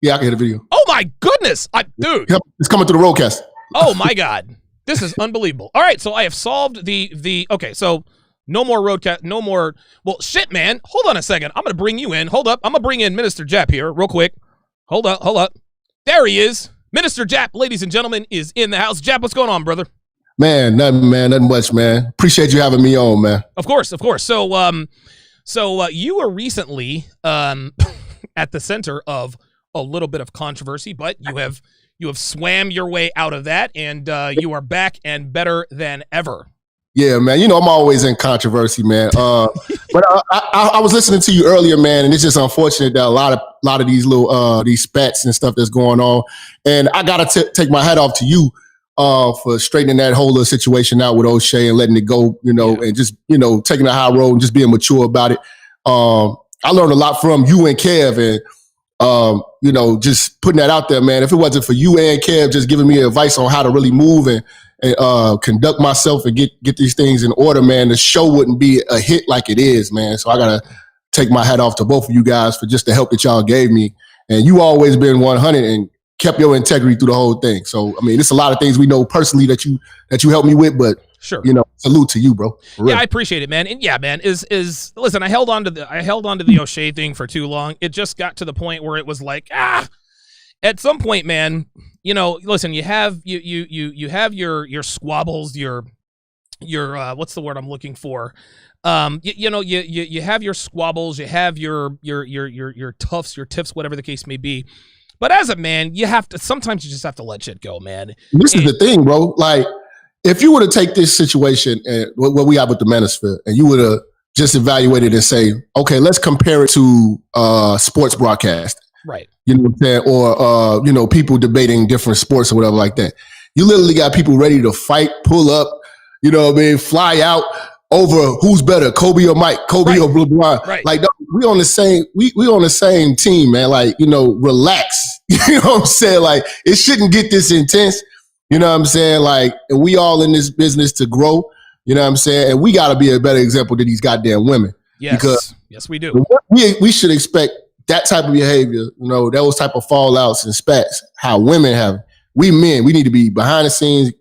Yeah, I can hear the video.
Oh, my goodness. Dude.
Yep, it's coming through the roadcast.
Oh, my God. This is unbelievable. All right, so I have solved okay, so no more roadcast, no more, well, shit, man. Hold on a second. I'm going to bring you in. Hold up. I'm going to bring in Minister Jap here real quick. Hold up. There he is. Minister Jap, ladies and gentlemen, is in the house. Jap, what's going on, brother?
Man, nothing much, man. Appreciate you having me on, man.
Of course. So you were recently at the center of a little bit of controversy, but you have swam your way out of that, and you are back and better than ever.
Yeah, man. You know, I'm always in controversy, man. But I was listening to you earlier, man, and it's just unfortunate that a lot of these little these spats and stuff that's going on. And I gotta take my hat off to you for straightening that whole little situation out with O'Shea and letting it go, and just taking the high road and just being mature about it. I learned a lot from you and Kev, and just putting that out there, man. If it wasn't for you and Kev just giving me advice on how to really move and conduct myself and get these things in order, man, the show wouldn't be a hit like it is, man. So I gotta take my hat off to both of you guys for just the help that y'all gave me. And you always been 100 and kept your integrity through the whole thing. So I mean, it's a lot of things we know personally that you helped me with, but
Sure.
Salute to you, bro.
Yeah, I appreciate it, man. And yeah, man, listen, I held on to the O'Shea thing for too long. It just got to the point where it was like, at some point, man, listen, you have you have your squabbles, your what's the word I'm looking for? You have your squabbles, you have your toughs, your tiffs, whatever the case may be. But as a man, sometimes you just have to let shit go, man.
This is the thing, bro. Like, if you were to take this situation and what we have with the Manosphere, and you would have just evaluated and say, okay, let's compare it to sports broadcast.
Right.
You know what I'm saying? Or, people debating different sports or whatever like that. You literally got people ready to fight, pull up, fly out over who's better, Kobe or Mike, Kobe or LeBron.
Right.
Like, we on the same team, man. Like, relax. You know what I'm saying? Like, it shouldn't get this intense. You know what I'm saying? Like, and we all in this business to grow. You know what I'm saying? And we got to be a better example to these goddamn women.
Yes. Yes, we do.
We should expect that type of behavior, those type of fallouts and spats, how women have it. We men, we need to be behind the scenes.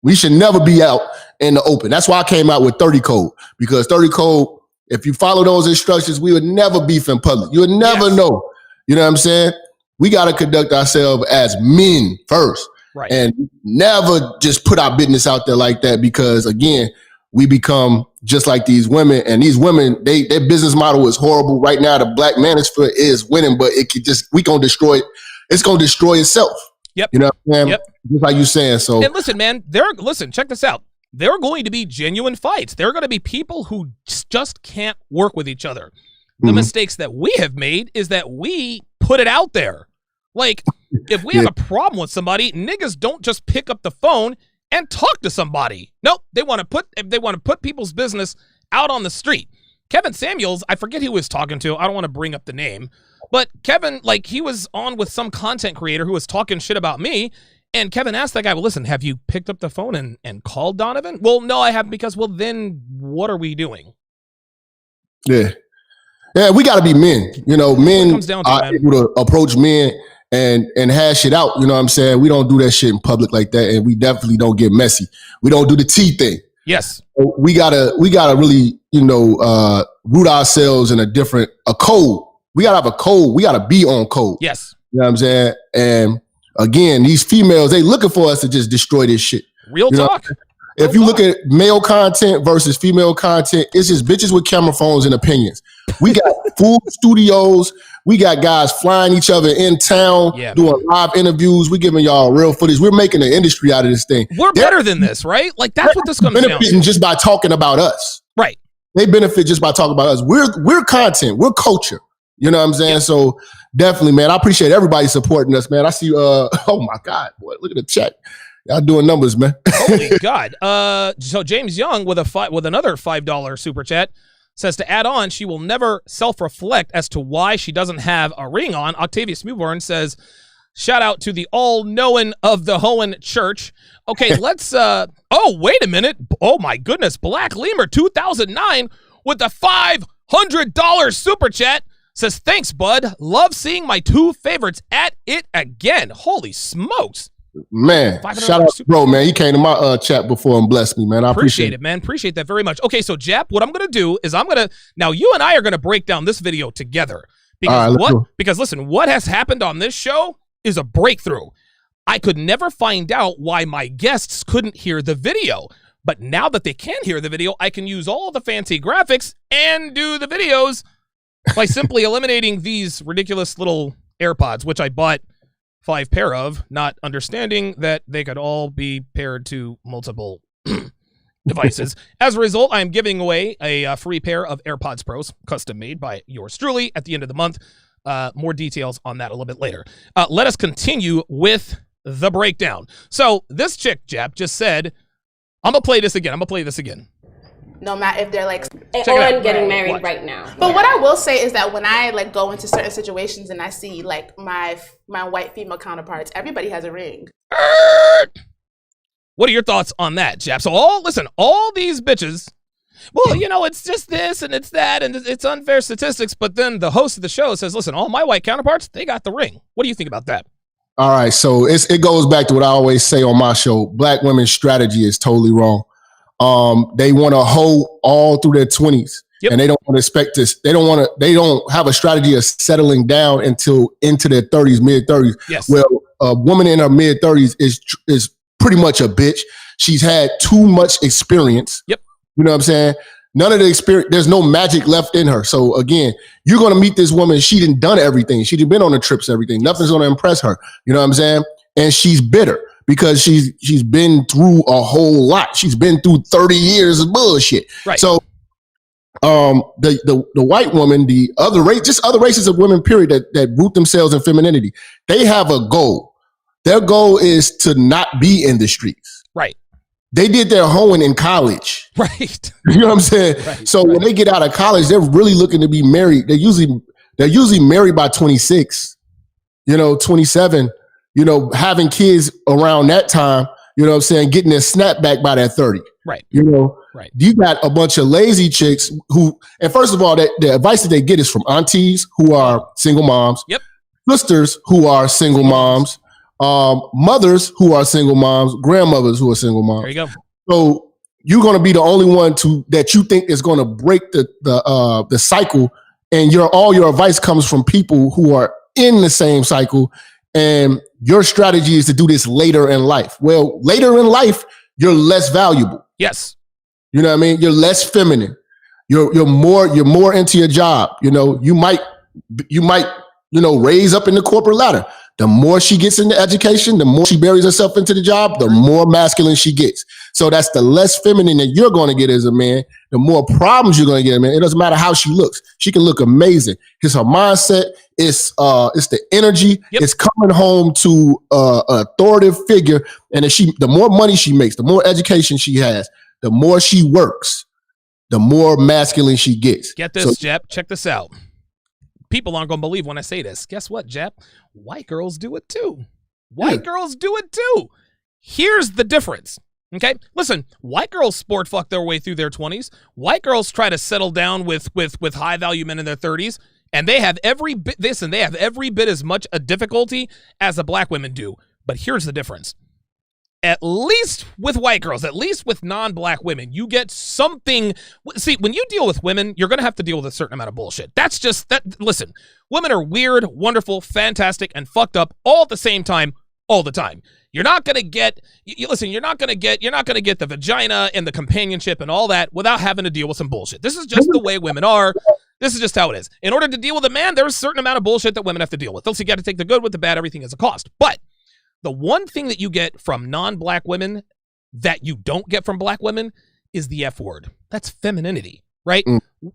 We should never be out in the open. That's why I came out with 30 code, because 30 code, if you follow those instructions, we would never beef in public. You would never know. You know what I'm saying? We got to conduct ourselves as men first.
Right.
And never just put our business out there like that, because again, we become just like these women, and these women, their business model is horrible. Right now, the Black Manosphere is winning, but it's going to destroy itself.
Yep.
You know what I'm saying?
Yep.
Just like you saying. So,
and listen, man, check this out. There are going to be genuine fights. There are going to be people who just can't work with each other. The mistakes that we have made is that we put it out there. Like, if we have a problem with somebody, niggas don't just pick up the phone and talk to somebody. Nope, they want to put people's business out on the street. Kevin Samuels, I forget who he was talking to. I don't want to bring up the name, but Kevin, like, he was on with some content creator who was talking shit about me, and Kevin asked that guy, well, listen, have you picked up the phone and called Donovan? Well, no, I haven't, because, well, then what are we doing?
Yeah, we got to be men. Men
comes down to,
are able to approach men and hash it out. You know what I'm saying? We don't do that shit in public like that, and we definitely don't get messy. We don't do the T thing.
Yes.
We gotta really, root ourselves in a code. We gotta have a code. We gotta be on code.
Yes.
You know what I'm saying? And again, these females, they looking for us to just destroy this shit.
Real talk.
If you look at male content versus female content, it's just bitches with camera phones and opinions. We got full studios. We got guys flying each other in town, doing live interviews. We're giving y'all real footage. We're making an industry out of this thing.
We're better than this, right? Like, that's what this comes down to.
Benefiting just by talking about us.
Right.
They benefit just by talking about us. We're content. We're culture. You know what I'm saying? Yep. So definitely, man, I appreciate everybody supporting us, man. I see, oh my God, boy, look at the chat. Y'all doing numbers, man.
Holy God. So James Young with another $5 super chat says, to add on, she will never self-reflect as to why she doesn't have a ring on. Octavius Mewborn says, shout out to the all-knowing of the Hohen Church. Okay, let's, oh, wait a minute. Oh my goodness. Black Lemur 2009 with a $500 super chat says, thanks, bud. Love seeing my two favorites at it again. Holy smokes.
Man, shout out to bro, man. He came to my chat before and blessed me, man. I appreciate
it, man. Appreciate that very much. Okay, so Jap, what I'm going to do is now you and I are going to break down this video together. Because Because listen, what has happened on this show is a breakthrough. I could never find out why my guests couldn't hear the video. But now that they can hear the video, I can use all the fancy graphics and do the videos by simply eliminating these ridiculous little AirPods, which I bought 5 pair of, not understanding that they could all be paired to multiple devices. As a result, I am giving away a free pair of AirPods Pros, custom made by yours truly, at the end of the month. More details on that a little bit later. Let us continue with the breakdown. So this chick, Jap, just said, I'm going to play this again.
No matter if they're like
or getting married right now.
But what I will say is that when I like go into certain situations and I see like my white female counterparts, everybody has a ring.
What are your thoughts on that, Jap? So all these bitches, well, it's just this and it's that and it's unfair statistics. But then the host of the show says, listen, all my white counterparts, they got the ring. What do you think about that?
All right, so it goes back to what I always say on my show. Black women's strategy is totally wrong. They want to hoe all through their 20s. Yep. And they don't want to expect this. They don't have a strategy of settling down until into their 30s, mid 30s.
Yes.
Well, a woman in her mid 30s is pretty much a bitch. She's had too much experience.
Yep.
You know what I'm saying? None of the experience, there's no magic left in her. So again, you're going to meet this woman. She done everything. She been on the trips, everything. Nothing's going to impress her. You know what I'm saying? And she's bitter because she's been through a whole lot. She's been through 30 years of bullshit.
Right.
So the white woman, the other race, just other races of women, period, that root themselves in femininity, they have a goal. Their goal is to not be in the streets.
Right.
They did their hoeing in college.
Right.
You know what I'm saying?
Right,
so when they get out of college, they're really looking to be married. They're usually married by 26, 27, having kids around that time, you know what I'm saying, getting their snapback by that 30.
Right.
Right. You got a bunch of lazy chicks who, and first of all, the advice that they get is from aunties who are single moms.
Yep.
Sisters who are single moms. Mothers who are single moms, grandmothers who are single moms.
There you go.
So you're going to be the only one that you think is going to break the cycle, and all your advice comes from people who are in the same cycle, and your strategy is to do this later in life. Well, later in life, you're less valuable.
Yes.
You know what I mean? You're less feminine. You're more into your job. You might raise up in the corporate ladder. The more she gets into education, the more she buries herself into the job, the more masculine she gets. So that's the less feminine that you're going to get as a man, the more problems you're going to get as a man. It doesn't matter how she looks. She can look amazing. It's her mindset. It's the energy. Yep. It's coming home to an authoritative figure. And the more money she makes, the more education she has, the more she works, the more masculine she gets.
Get this, Jep. Check this out. People aren't going to believe when I say this. Guess what, Jep? White girls do it too. White girls do it too. Here's the difference. Okay? Listen, white girls sport fuck their way through their 20s. White girls try to settle down with high value men in their 30s, and they have every bit as much a difficulty as the black women do. But here's the difference. At least with white girls, at least with non-black women, you get something. See, when you deal with women, you're going to have to deal with a certain amount of bullshit. That's just that. Listen, women are weird, wonderful, fantastic, and fucked up all at the same time, all the time. You're not going to get, you're not going to get the vagina and the companionship and all that without having to deal with some bullshit. This is just the way women are. This is just how it is. In order to deal with a man, there's a certain amount of bullshit that women have to deal with. So you got to take the good with the bad. Everything has a cost. But the one thing that you get from non-black women that you don't get from black women is the F word. That's femininity, right?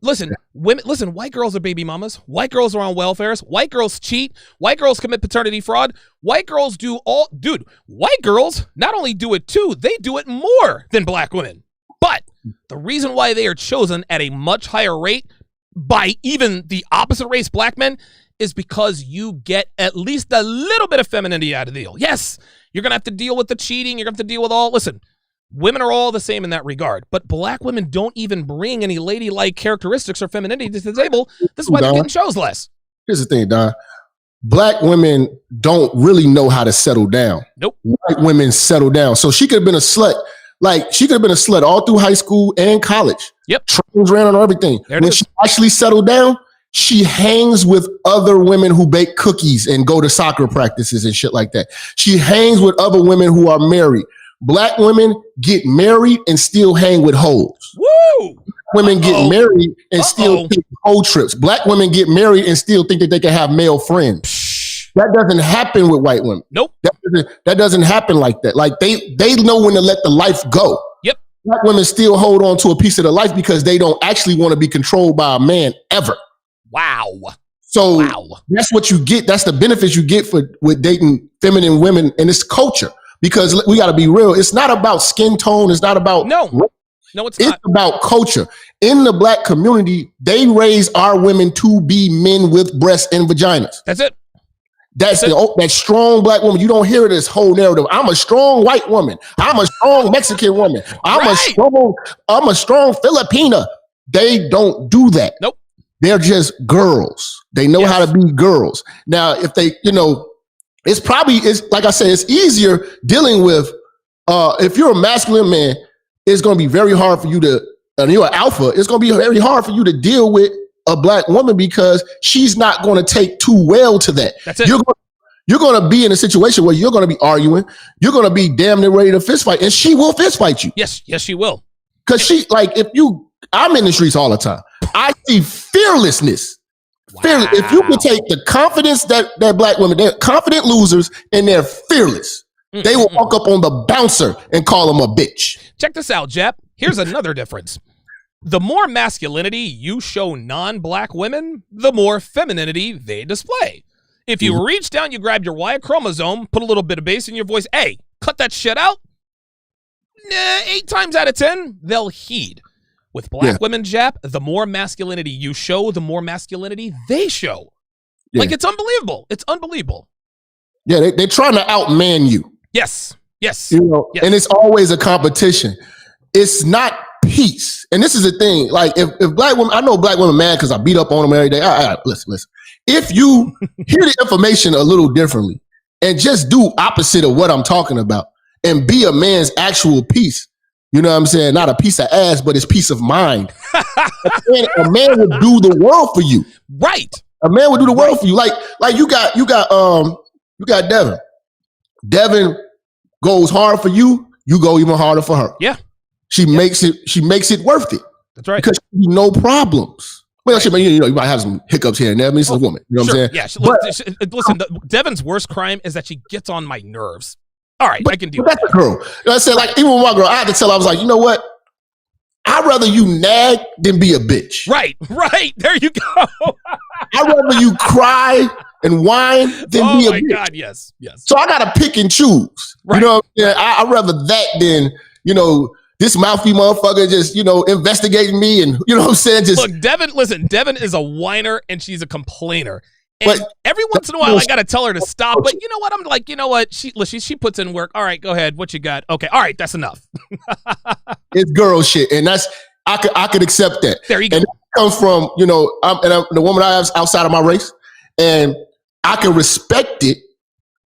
Listen, white girls are baby mamas. White girls are on welfares. White girls cheat. White girls commit paternity fraud. White girls white girls not only do it too, they do it more than black women. But the reason why they are chosen at a much higher rate by even the opposite race black men is because you get at least a little bit of femininity out of the deal. Yes, you're going to have to deal with the cheating. You're going to have to deal with listen, women are all the same in that regard, but black women don't even bring any ladylike characteristics or femininity to the table. This is why they're getting shows less.
Here's the thing, Don. Black women don't really know how to settle down.
Nope.
White women settle down. So she could have been a slut. She could have been a slut all through high school and college.
Yep.
Trains ran on everything. When she actually settled down, she hangs with other women who bake cookies and go to soccer practices and shit like that. She hangs with other women who are married. Black women get married and still hang with hoes.
Woo!
Women get married and still take hoe trips. Black women get married and still think that they can have male friends. That doesn't happen with white women.
Nope.
That doesn't happen like that. Like they know when to let the life go.
Yep.
Black women still hold on to a piece of the life because they don't actually want to be controlled by a man ever.
Wow.
So that's what you get. That's the benefits you get with dating feminine women in this culture. Because we got to be real. It's not about skin tone. It's not about
it's not.
About culture. In the black community, they raise our women to be men with breasts and vaginas.
That's it.
That strong black woman. You don't hear this whole narrative. I'm a strong white woman. I'm a strong Mexican woman. I'm a strong Filipina. They don't do that.
Nope.
They're just girls. They know how to be girls. Now, if they, it's like I said, it's easier dealing with, if you're a masculine man, it's going to be very hard for you to, and you're an alpha, it's going to be very hard for you to deal with a black woman because she's not going to take too well to that.
That's it.
You're going to be in a situation where you're going to be arguing. You're going to be damn near ready to fist fight, and she will fist fight you.
Yes, she will.
Because she, like, I'm in the streets all the time. I see fearlessness. Wow. Fearless. If you can take the confidence that black women, they're confident losers and they're fearless. They will walk up on the bouncer and call him a bitch.
Check this out, Jep. Here's another difference. The more masculinity you show non-black women, the more femininity they display. If you reach down, you grab your Y chromosome, put a little bit of bass in your voice, hey, cut that shit out. 8 times out of 10, they'll heed. With black women, Jap, the more masculinity you show, the more masculinity they show. Yeah. Like, it's unbelievable. It's unbelievable.
Yeah, they're trying to outman you.
Yes.
Yes. And it's always a competition. It's not peace. And this is the thing. Like, if black women, I know black women mad because I beat up on them every day. Listen. If you hear the information a little differently and just do opposite of what I'm talking about and be a man's actual peace, you know what I'm saying? Not a piece of ass, but it's peace of mind. a man would do the world for you.
Right.
A man would do the world for you. Like you got Devin. Devin goes hard for you, you go even harder for her.
Yeah.
She makes it worth it.
That's right.
Because no problems. Well, you might have some hiccups here and there. I mean, it's a woman. You know what I'm saying?
Yeah. Listen, Devin's worst crime is that she gets on my nerves. All right, I can deal with that.
That's a girl. You know what I said? Like, even with my girl, I had to tell her, I was like, you know what? I'd rather you nag than be a bitch.
Right. There you go.
I'd rather you cry and whine than be a bitch. Oh, my God,
yes.
So I got to pick and choose. Right. You know what I'm saying? I'd rather that than, this mouthy motherfucker just, investigating me and, you know what I'm saying? Just
look, Devin is a whiner and she's a complainer. And every once in a while, I got to tell her to stop. But you know what? I'm like, you know what? She puts in work. All right, go ahead. What you got? Okay. All right. That's enough.
It's girl shit. And I could accept that.
There you go.
And that comes from, I'm the woman I have outside of my race. And I can respect it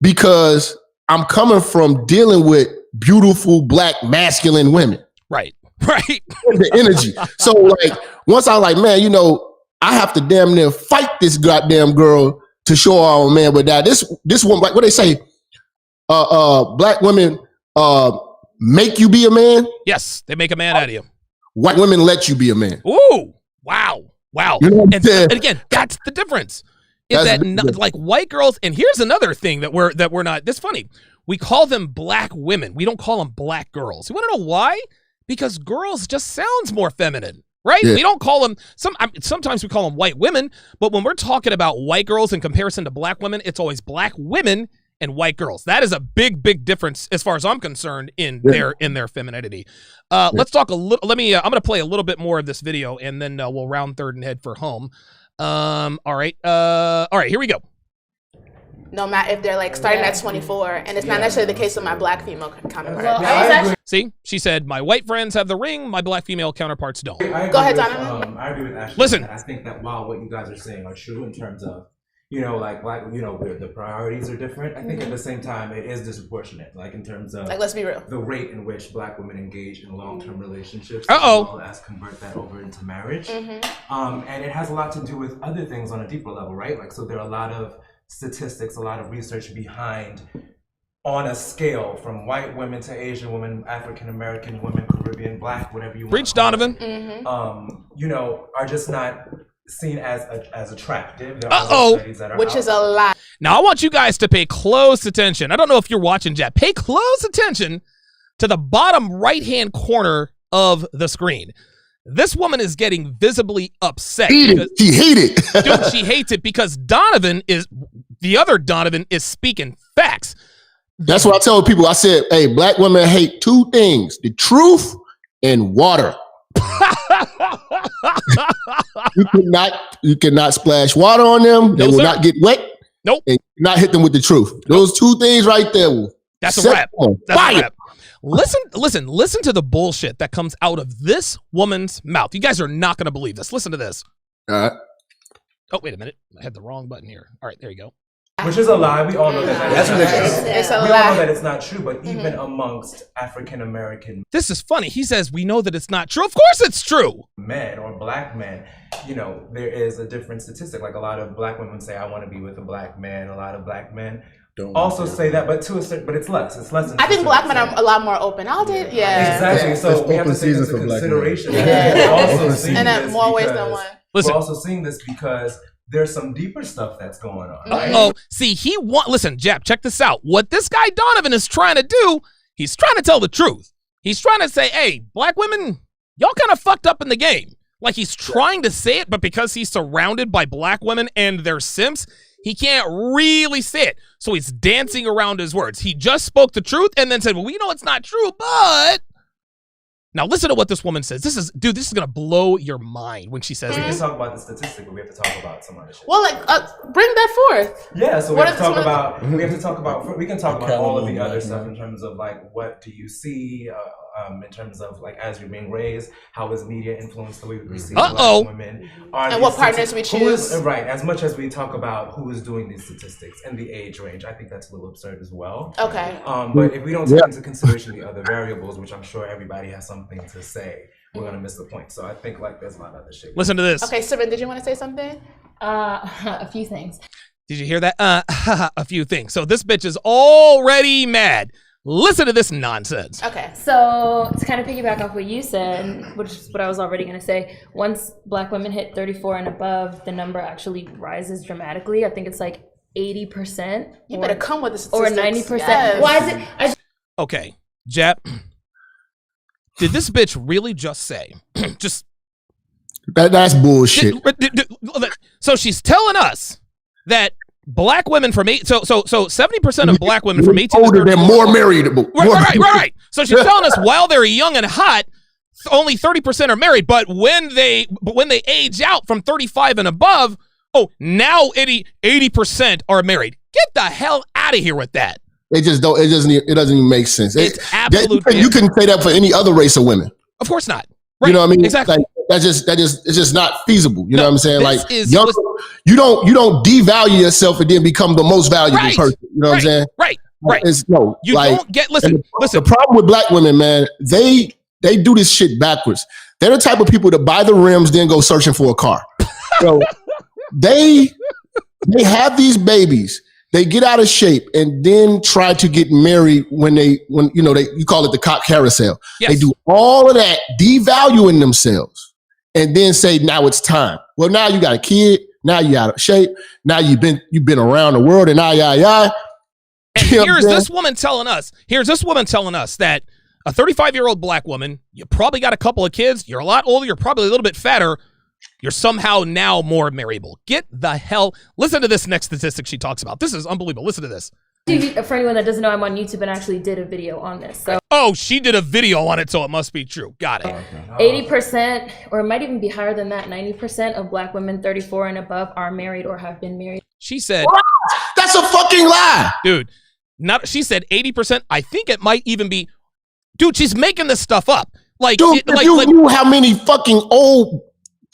because I'm coming from dealing with beautiful black masculine women.
Right.
The energy. So like, once I like, man, I have to damn near fight this goddamn girl to show her I'm a man. But now this one, like what they say, black women make you be a man.
Yes, they make a man out of you.
White women let you be a man.
Ooh, wow.
You know
and again, that's the difference. Is that like white girls? And here's another thing that we're not. That's funny. We call them black women. We don't call them black girls. You want to know why? Because girls just sounds more feminine. Right? Yeah. We don't call them, sometimes we call them white women, but when we're talking about white girls in comparison to black women, it's always black women and white girls. That is a big, big difference as far as I'm concerned in their femininity. Let's talk a little, I'm going to play a little bit more of this video and then we'll round third and head for home. All right, here we go.
No matter if they're like starting at 24, and it's not necessarily the case with my black female counterpart.
See, she said, my white friends have the ring, my black female counterparts don't.
Go ahead, Donovan.
I agree with Ashley.
Listen.
I think that while what you guys are saying are true in terms of, where the priorities are different, I think at the same time, it is disproportionate, like in terms of,
let's be real,
the rate in which black women engage in long-term relationships,
as
well as convert that over into marriage. And it has a lot to do with other things on a deeper level, right? Like, so there are a lot of statistics, a lot of research behind on a scale from white women to Asian women, African American women, Caribbean, black, whatever you want.
Preach, Donovan.
Are just not seen as attractive. There are studies that are
which is a lot.
Now I want you guys to pay close attention. I don't know if you're watching, Jet. Pay close attention to the bottom right-hand corner of the screen. This woman is getting visibly upset.
She hated it.
Dude, she hates it because the other Donovan is speaking facts.
That's what I tell people. I said, hey, black women hate two things, the truth and water. You cannot splash water on them. They will not get wet.
Nope.
And not hit them with the truth. Those two things right there will
That's a wrap. That's a wrap. Listen to the bullshit that comes out of this woman's mouth. You guys are not going to believe this. Listen to this.
All right.
Oh, wait a minute. I had the wrong button here. All right, there you go.
Which is a lie. We all know that.
That's ridiculous.
It's a
we
lie.
all know that it's not true, but even amongst African American
This is funny. He says, we know that it's not true. Of course it's true.
men or black men, you know, there is a different statistic. Like a lot of black women say, I want to be with a black man. A lot of black men also say that, but to a certain, but it's less. It's less than
I think black men are a lot more open. I'll date,
Exactly. So we have to take into consideration that we're also seeing
and
this
more ways than one.
Listen.
We're also seeing this because there's some deeper stuff that's going on. Right?
Oh, see, listen, Jap, check this out. What this guy Donovan is trying to do, he's trying to tell the truth. He's trying to say, hey, black women, y'all kind of fucked up in the game. Like he's trying to say it, but because he's surrounded by black women and their simps, he can't really say it. So he's dancing around his words. He just spoke the truth and then said, well, we know it's not true, but... Now listen to what this woman says. This is gonna blow your mind when she says
we
this.
can talk about the statistic, but we have to talk about some other shit.
Well, bring that forth.
Yeah, so we can talk about we can talk about all of the other stuff in terms of like what do you see in terms of like as you're being raised, how is media influenced the way we see black women,
and what partners we choose.
Right, as much as we talk about who is doing these statistics and the age range, I think that's a little absurd as well.
Okay.
But if we don't take into consideration the other variables, which I'm sure everybody has something to say, we're gonna miss the point. So I think like there's a lot of other shit.
Listen to this.
Okay, Sivan, did you want to say something?
A few things.
Did you hear that? A few things. So this bitch is already mad. Listen to this nonsense.
Okay.
So to kind of piggyback off what you said, which is what I was already going to say, once black women hit 34 and above, the number actually rises dramatically. I think it's like 80%.
You better come with the statistics.
Or 90%.
Yes.
Why is it?
Okay, Jap. Did this bitch really just say,
that's bullshit.
So she's telling us that black women from 70% of black women from 18
older,
to 34
they're more married.
Right. So she's telling us while they're young and hot, only 30% are married, but when they age out from 35 and above, now 80% are married. Get the hell out of here with that.
It doesn't even make sense.
It's absolute.
You couldn't say that for any other race of women.
Of course not. Right.
You know what I mean?
Exactly.
Like, it's just not feasible. You know what I'm saying? Like you don't devalue yourself and then become the most valuable person. You know what I'm saying?
Right.
Don't
get listen.
The problem with black women, man, they do this shit backwards. They're the type of people that buy the rims, then go searching for a car. So they have these babies. They get out of shape and then try to get married when you call it the cock carousel. Yes. They do all of that, devaluing themselves, and then say, now it's time. Well, now you got a kid, now you out of shape, now you've been around the world and
And here's this woman telling us that a 35-year-old black woman, you probably got a couple of kids, you're a lot older, you're probably a little bit fatter, you're somehow now more marriable. Get the hell. Listen to this next statistic she talks about. This is unbelievable. Listen to this.
For anyone that doesn't know, I'm on YouTube and actually did a video on this. So.
Oh, she did a video on it, so it must be true. Got it.
80%, or it might even be higher than that, 90% of black women 34 and above are married or have been married.
She said...
What? That's a fucking lie.
Dude, she said 80%. I think it might even be... Dude, she's making this stuff up. Like,
dude, if you knew how many fucking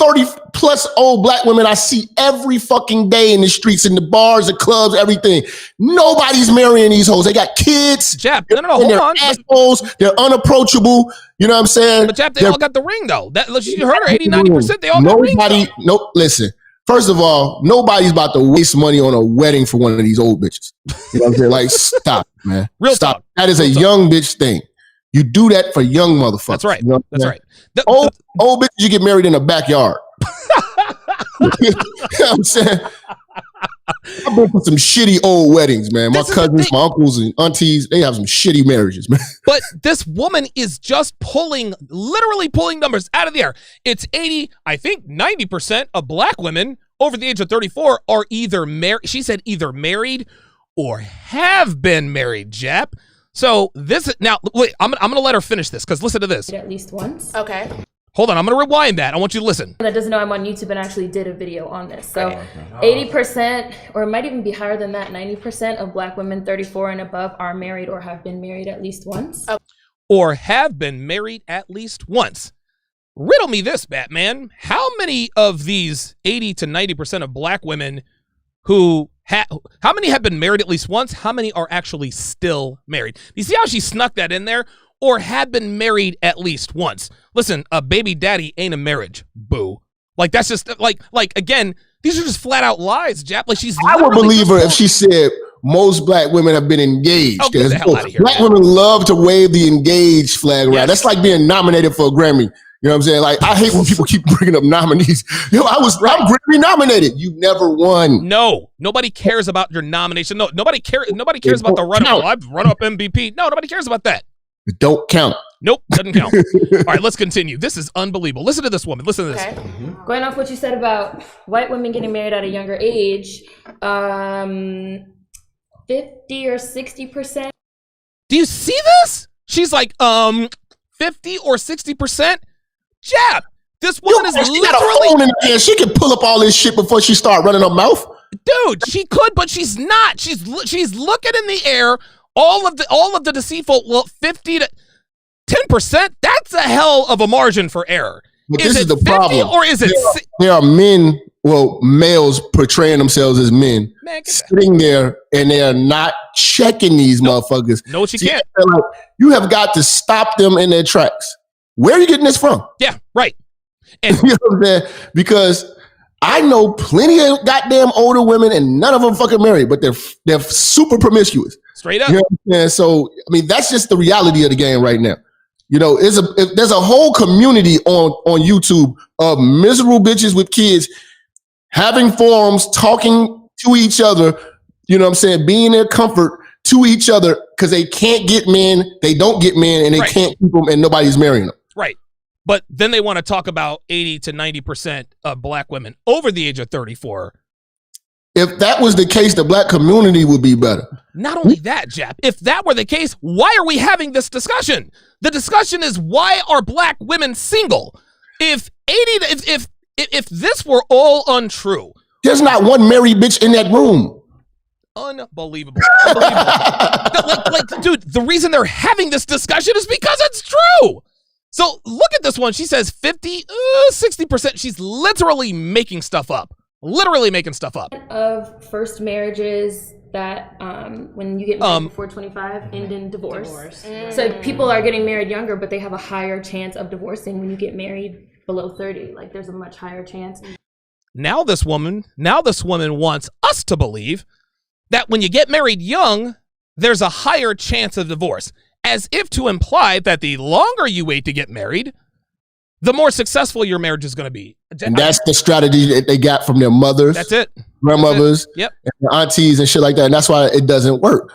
30-plus old black women I see every fucking day in the streets, in the bars, the clubs, everything. Nobody's marrying these hoes. They got kids.
Jap, no, hold on.
Assholes. They're unapproachable. You know what I'm saying?
But Jap, they all got the ring, though. You heard her, 80, 90%. They all got rings.
Nope, listen. First of all, nobody's about to waste money on a wedding for one of these old bitches. You know what I'm saying? Like, stop, man. Stop.
Talk.
That is a young bitch thing. You do that for young motherfuckers. That's
right.
You know
That's right.
Old bitches, you get married in a backyard. You know what I'm saying? I've been to some shitty old weddings, man. My cousins, my uncles, and aunties, they have some shitty marriages, man.
But this woman is just literally pulling numbers out of the air. It's 80, I think 90% of black women over the age of 34 are either married. She said either married or have been married, Jap. So now, wait, I'm going to let her finish this because listen to this.
At least once.
Okay.
Hold on, I'm going to rewind that. I want you to listen.
That doesn't know, I'm on YouTube and actually did a video on this. So 80%, or it might even be higher than that, 90% of black women 34 and above are married or have been married at least once.
Or have been married at least once. Riddle me this, Batman. How many of these 80 to 90% of black women who how many have been married at least once? How many are actually still married? You see how she snuck that in there? Or have been married at least once. Listen, a baby daddy ain't a marriage. Boo. Like, that's just, like again, these are just flat out lies, Jap. Like,
I would believe her if she said most black women have been engaged.
Oh, get the hell out of here,
black women love to wave the engaged flag around. Yes. That's like being nominated for a Grammy. You know what I'm saying? Like, I hate when people keep bringing up nominees. I'm Grammy nominated. You never won.
No, nobody cares about your nomination. No, nobody cares about the run-up. Well, I've run-up MVP. No, nobody cares about that.
It don't count.
Nope, doesn't count. All right, let's continue. This is unbelievable. Listen to this woman. Listen to this.
Okay. Going off what you said about white women getting married at a younger age, 50 or 60%.
Do you see this? She's like, 50 or 60%? Jap, this woman is literally...
got a phone in her hand. She can pull up all this shit before she start running her mouth.
Dude, she could, but she's not. She's looking in the air. All of the deceitful, 50 to 10%. That's a hell of a margin for error.
But this is the problem.
Or is it?
There are men, males portraying themselves as men, sitting there, and they are not checking these motherfuckers.
No, she can't.
Like, you have got to stop them in their tracks. Where are you getting this from?
Yeah, right. And
you know what I'm saying? Because I know plenty of goddamn older women, and none of them fucking married, but they're super promiscuous.
Straight up.
You know what I'm saying? So, I mean, that's just the reality of the game right now. You know, there's a whole community on YouTube of miserable bitches with kids having forums, talking to each other, you know what I'm saying, being their comfort to each other because they can't get men, they don't get men, and they can't keep them, and nobody's marrying them.
Right. But then they want to talk about 80 to 90% of black women over the age of 34.
If that was the case, the black community would be better.
Not only that, Jap, if that were the case, why are we having this discussion? The discussion is, why are black women single? If this were all untrue.
There's not one married bitch in that room.
Unbelievable. Dude, the reason they're having this discussion is because it's true. So look at this one. She says 50, 60%. She's literally making stuff up. Literally making stuff up.
Of first marriages that when you get married before 25 end in divorce. So people are getting married younger, but they have a higher chance of divorcing when you get married below 30. Like, there's a much higher chance.
Now this woman wants us to believe that when you get married young, there's a higher chance of divorce, as if to imply that the longer you wait to get married, the more successful your marriage is going to be.
And that's the strategy that they got from their mothers.
That's it.
Grandmothers.
That's it. Yep.
And their aunties and shit like that. And that's why it doesn't work.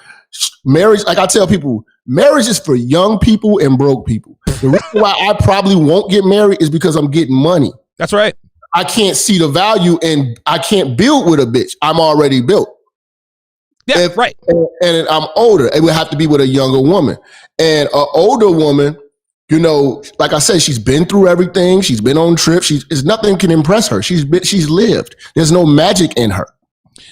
Marriage, like I tell people, marriage is for young people and broke people. The reason why I probably won't get married is because I'm getting money.
That's right.
I can't see the value, and I can't build with a bitch. I'm already built.
Yeah, right.
And I'm older. It would have to be with a younger woman. And an older woman, you know, like I said, she's been through everything. She's been on trips. Nothing can impress her. She's lived. There's no magic in her.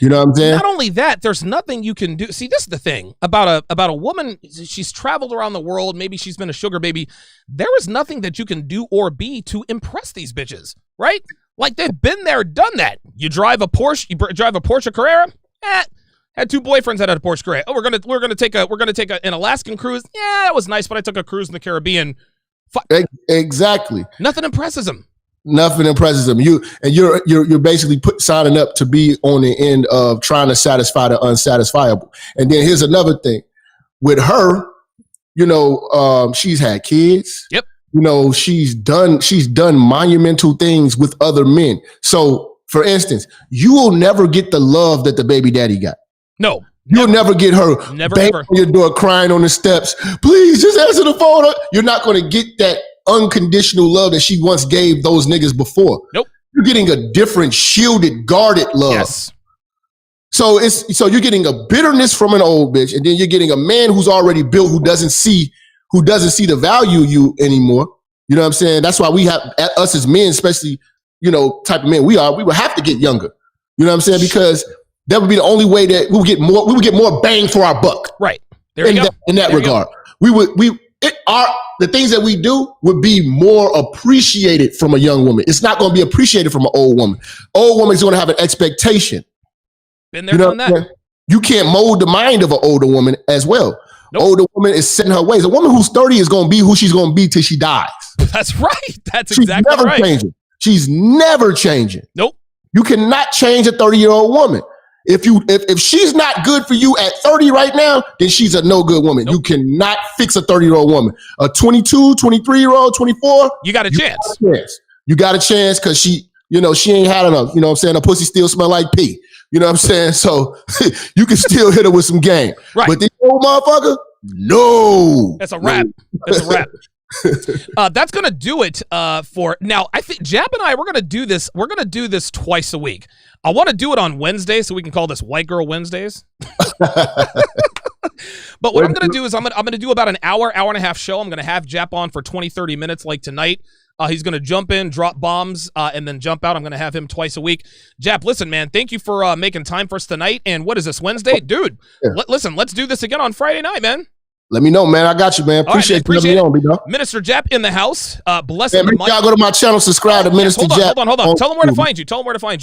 You know what I'm saying?
Not only that, there's nothing you can do. See, this is the thing about a woman. She's traveled around the world. Maybe she's been a sugar baby. There is nothing that you can do or be to impress these bitches, right? Like, they've been there, done that. You drive a Porsche. You drive a Porsche Carrera. Had two boyfriends that had a Porsche Carrera. Oh, we're gonna take an Alaskan cruise. Yeah, that was nice, but I took a cruise in the Caribbean.
Exactly.
Nothing impresses them.
Nothing impresses them. You're basically signing up to be on the end of trying to satisfy the unsatisfiable. And then here's another thing with her. You know, she's had kids.
Yep.
You know, she's done monumental things with other men. So, for instance, you will never get the love that the baby daddy got.
No.
You'll never get her banging on your door, crying on the steps. Please, just answer the phone. You're not going to get that unconditional love that she once gave those niggas before.
Nope.
You're getting a different, shielded, guarded love.
Yes.
So you're getting a bitterness from an old bitch, and then you're getting a man who's already built, who doesn't see the value of you anymore. You know what I'm saying? That's why we have, us as men, especially, you know, type of men we would have to get younger. You know what I'm saying? Because that would be the only way that we would get more bang for our buck.
Right. There you go.
In that regard. The things that we do would be more appreciated from a young woman. It's not going to be appreciated from an old woman. Old woman's going to have an expectation.
Been there, done that.
You can't mold the mind of an older woman as well. Nope. Older woman is setting her ways. A woman who's 30 is going to be who she's going to be till she dies.
That's right. That's exactly right.
She's never changing.
Nope.
You cannot change a 30-year-old woman. If she's not good for you at 30 right now, then she's a no good woman. Nope. You cannot fix a 30-year-old woman. A 22, 23-year-old, 24.
You got a chance.
You got a chance because she ain't had enough. You know what I'm saying? Her pussy still smell like pee. You know what I'm saying? So you can still hit her with some game.
Right.
But this old motherfucker, no.
That's a wrap. That's a wrap. That's gonna do it for now. I think Jap and I we're gonna do this. We're gonna do this twice a week. I want to do it on Wednesday so we can call this White Girl Wednesdays. But what I'm gonna do is I'm gonna do about an hour and a half show. I'm gonna have Jap on for 20-30 minutes like tonight. He's gonna jump in, drop bombs, and then jump out. I'm gonna have him twice a week. Jap, listen, man, thank you for making time for us tonight. And what is this, Wednesday, dude? Yeah. Listen, let's do this again on Friday night, man.
Let me know, man. I got you, man. Appreciate you having me on, big dog.
Minister Jap in the house. Bless
him. Make y'all go to my channel, subscribe to Minister Jap.
Hold on. Tell them where to find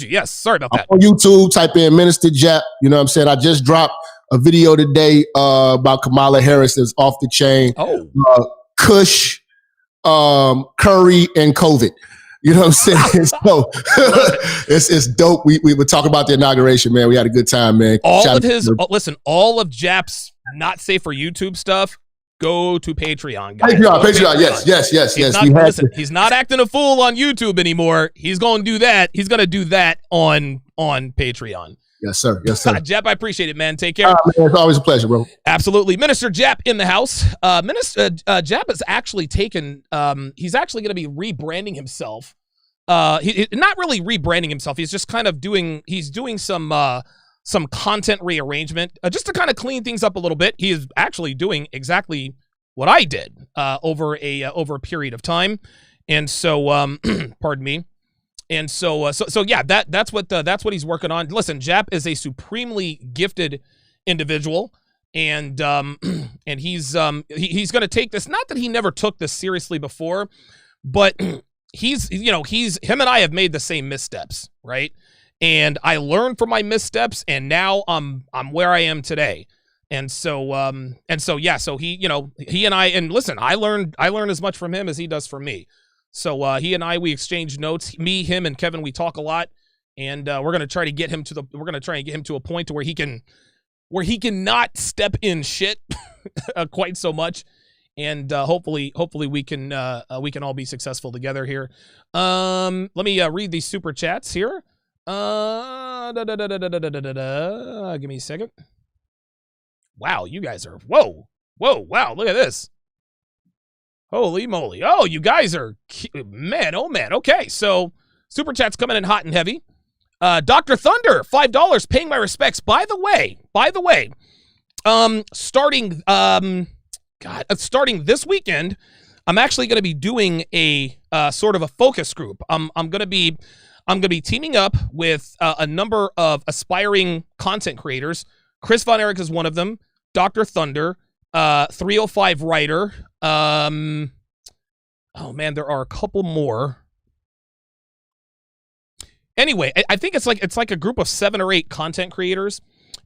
you. Yes, sorry about that.
On YouTube, type in Minister Jap. You know what I'm saying? I just dropped a video today about Kamala Harris that's off the chain. Kush, Curry, and COVID. You know what I'm saying? So it's dope. We were talking about the inauguration, man. We had a good time, man.
All of Jap's not safe for YouTube stuff, go to Patreon, guys.
Patreon. Yes.
He's not acting a fool on YouTube anymore. He's going to do that. He's going to do that on Patreon.
Yes, sir.
Jap, I appreciate it, man. Take care.
Man, it's always a pleasure, bro.
Absolutely. Minister Jap in the house. Minister Jap has actually taken, he's actually going to be rebranding himself. He not really rebranding himself. He's just kind of doing some content rearrangement just to kind of clean things up a little bit. He is actually doing exactly what I did over a period of time. And so, pardon me. And so yeah, that's what he's working on. Listen, Jap is a supremely gifted individual, and he's going to take this. Not that he never took this seriously before, but him and I have made the same missteps, right? And I learned from my missteps, and now I'm where I am today. And so yeah, so he and I, and listen, I learned as much from him as he does from me. So he and I, we exchange notes. Me, him, and Kevin, we talk a lot, and we're gonna try to get him to a point to where he can not step in shit quite so much, and hopefully we can all be successful together here. Let me read these super chats here. Give me a second. Wow, you guys are whoa, wow, look at this. Holy moly. Oh, you guys are, man, oh man. Okay, so super chat's coming in hot and heavy. Dr. Thunder, $5, paying my respects. By the way, starting this weekend, I'm actually going to be doing a sort of a focus group. I'm going to be teaming up with a number of aspiring content creators. Chris Von Erich is one of them. Dr. Thunder, 305 Writer. Oh man, there are a couple more. Anyway, I think it's like a group of 7 or 8 content creators.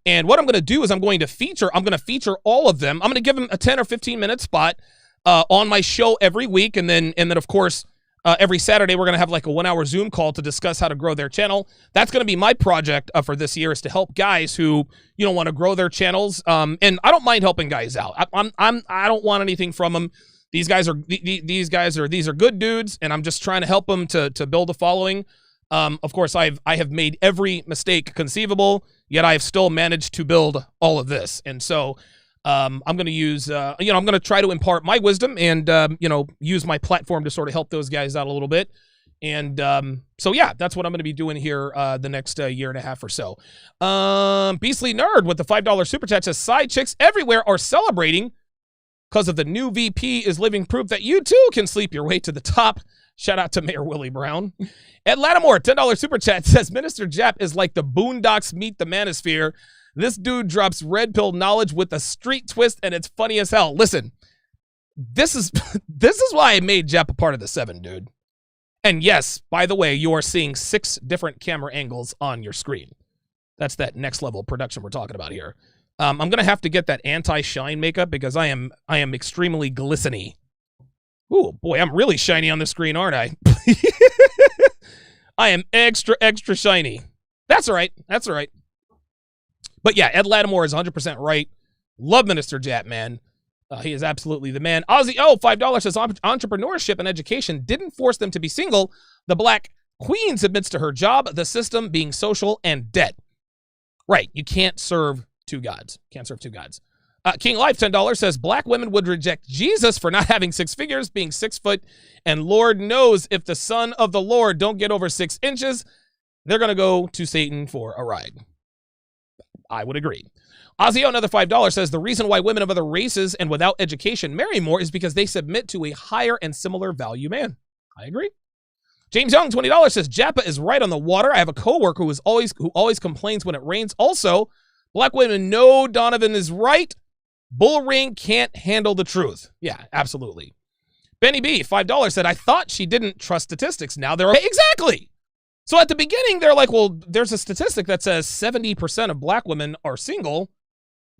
And what I'm going to do is I'm going to feature all of them. I'm going to give them a 10 or 15 minute spot on my show every week. And then of course, every Saturday, we're going to have like a 1-hour Zoom call to discuss how to grow their channel. That's going to be my project for this year, is to help guys who, want to grow their channels. And I don't mind helping guys out. I don't want anything from them. These guys are good dudes, and I'm just trying to help them to build a following. Of course, I have made every mistake conceivable, yet I have still managed to build all of this. And so I'm going to use, I'm going to try to impart my wisdom and, use my platform to sort of help those guys out a little bit. And so, yeah, that's what I'm going to be doing here the next year and a half or so. Beastly Nerd with the $5 super chat says, side chicks everywhere are celebrating because of the new VP is living proof that you too can sleep your way to the top. Shout out to Mayor Willie Brown. Ed Lattimore, $10 super chat says, Minister Jap is like the Boondocks meet the Manosphere. This dude drops red pill knowledge with a street twist, and it's funny as hell. Listen, this is why I made Jap a part of the 7, dude. And yes, by the way, you are seeing 6 different camera angles on your screen. That's that next level production we're talking about here. I'm going to have to get that anti-shine makeup because I am extremely glistening. Ooh, boy, I'm really shiny on the screen, aren't I? I am extra shiny. That's all right. That's all right. But yeah, Ed Lattimore is 100% right. Love Minister Jap, man. He is absolutely the man. Ozzy, $5 says entrepreneurship and education didn't force them to be single. The Black Queen submits to her job, the system being social and debt. Right. You can't serve two gods. Can't serve two gods. King Life, $10 says Black women would reject Jesus for not having 6 figures, being 6 foot, and Lord knows if the son of the Lord don't get over 6 inches, they're going to go to Satan for a ride. I would agree. Ozzy, another $5 says the reason why women of other races and without education marry more is because they submit to a higher and similar value man. I agree. James Young, $20 says Japa is right on the water. I have a coworker who always complains when it rains. Also, Black women know Donovan is right. Bullring can't handle the truth. Yeah, absolutely. Benny B, $5 said, I thought she didn't trust statistics. Now they're okay. Exactly. So at the beginning, they're like, well, there's a statistic that says 70% of Black women are single.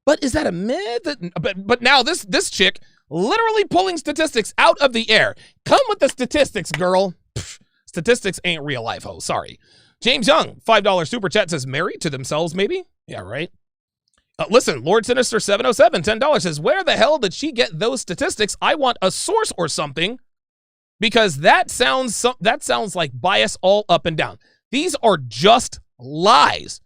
But is that a myth? But now this chick literally pulling statistics out of the air. Come with the statistics, girl. Pfft, statistics ain't real life, ho. Sorry. James Young, $5 super chat says married to themselves, maybe? Yeah, right. Listen, Lord Sinister 707, $10 says, where the hell did she get those statistics? I want a source or something because that sounds like bias all up and down. These are just lies.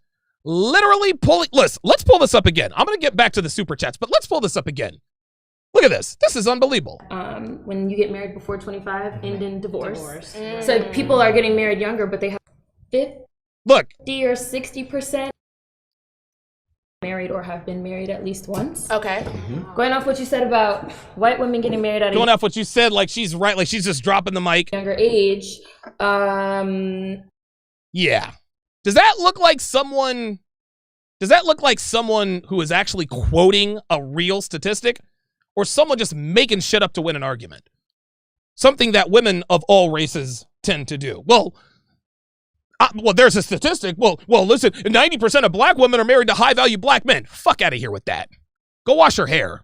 Literally pulling. Listen, let's pull this up again. I'm going to get back to the super chats, but let's pull this up again. Look at this. This is unbelievable.
When you get married before 25, end in divorce. So people are getting married younger, but they have 50 or 60% married or have been married at least once.
Okay.
Going off what you said about white women getting married at
Going off what you said, like she's right, like she's just dropping the mic.
Younger age.
Yeah. Does that look like someone who is actually quoting a real statistic or someone just making shit up to win an argument? Something that women of all races tend to do. Well, there's a statistic. Well, listen, 90% of Black women are married to high-value Black men. Fuck out of here with that. Go wash her hair.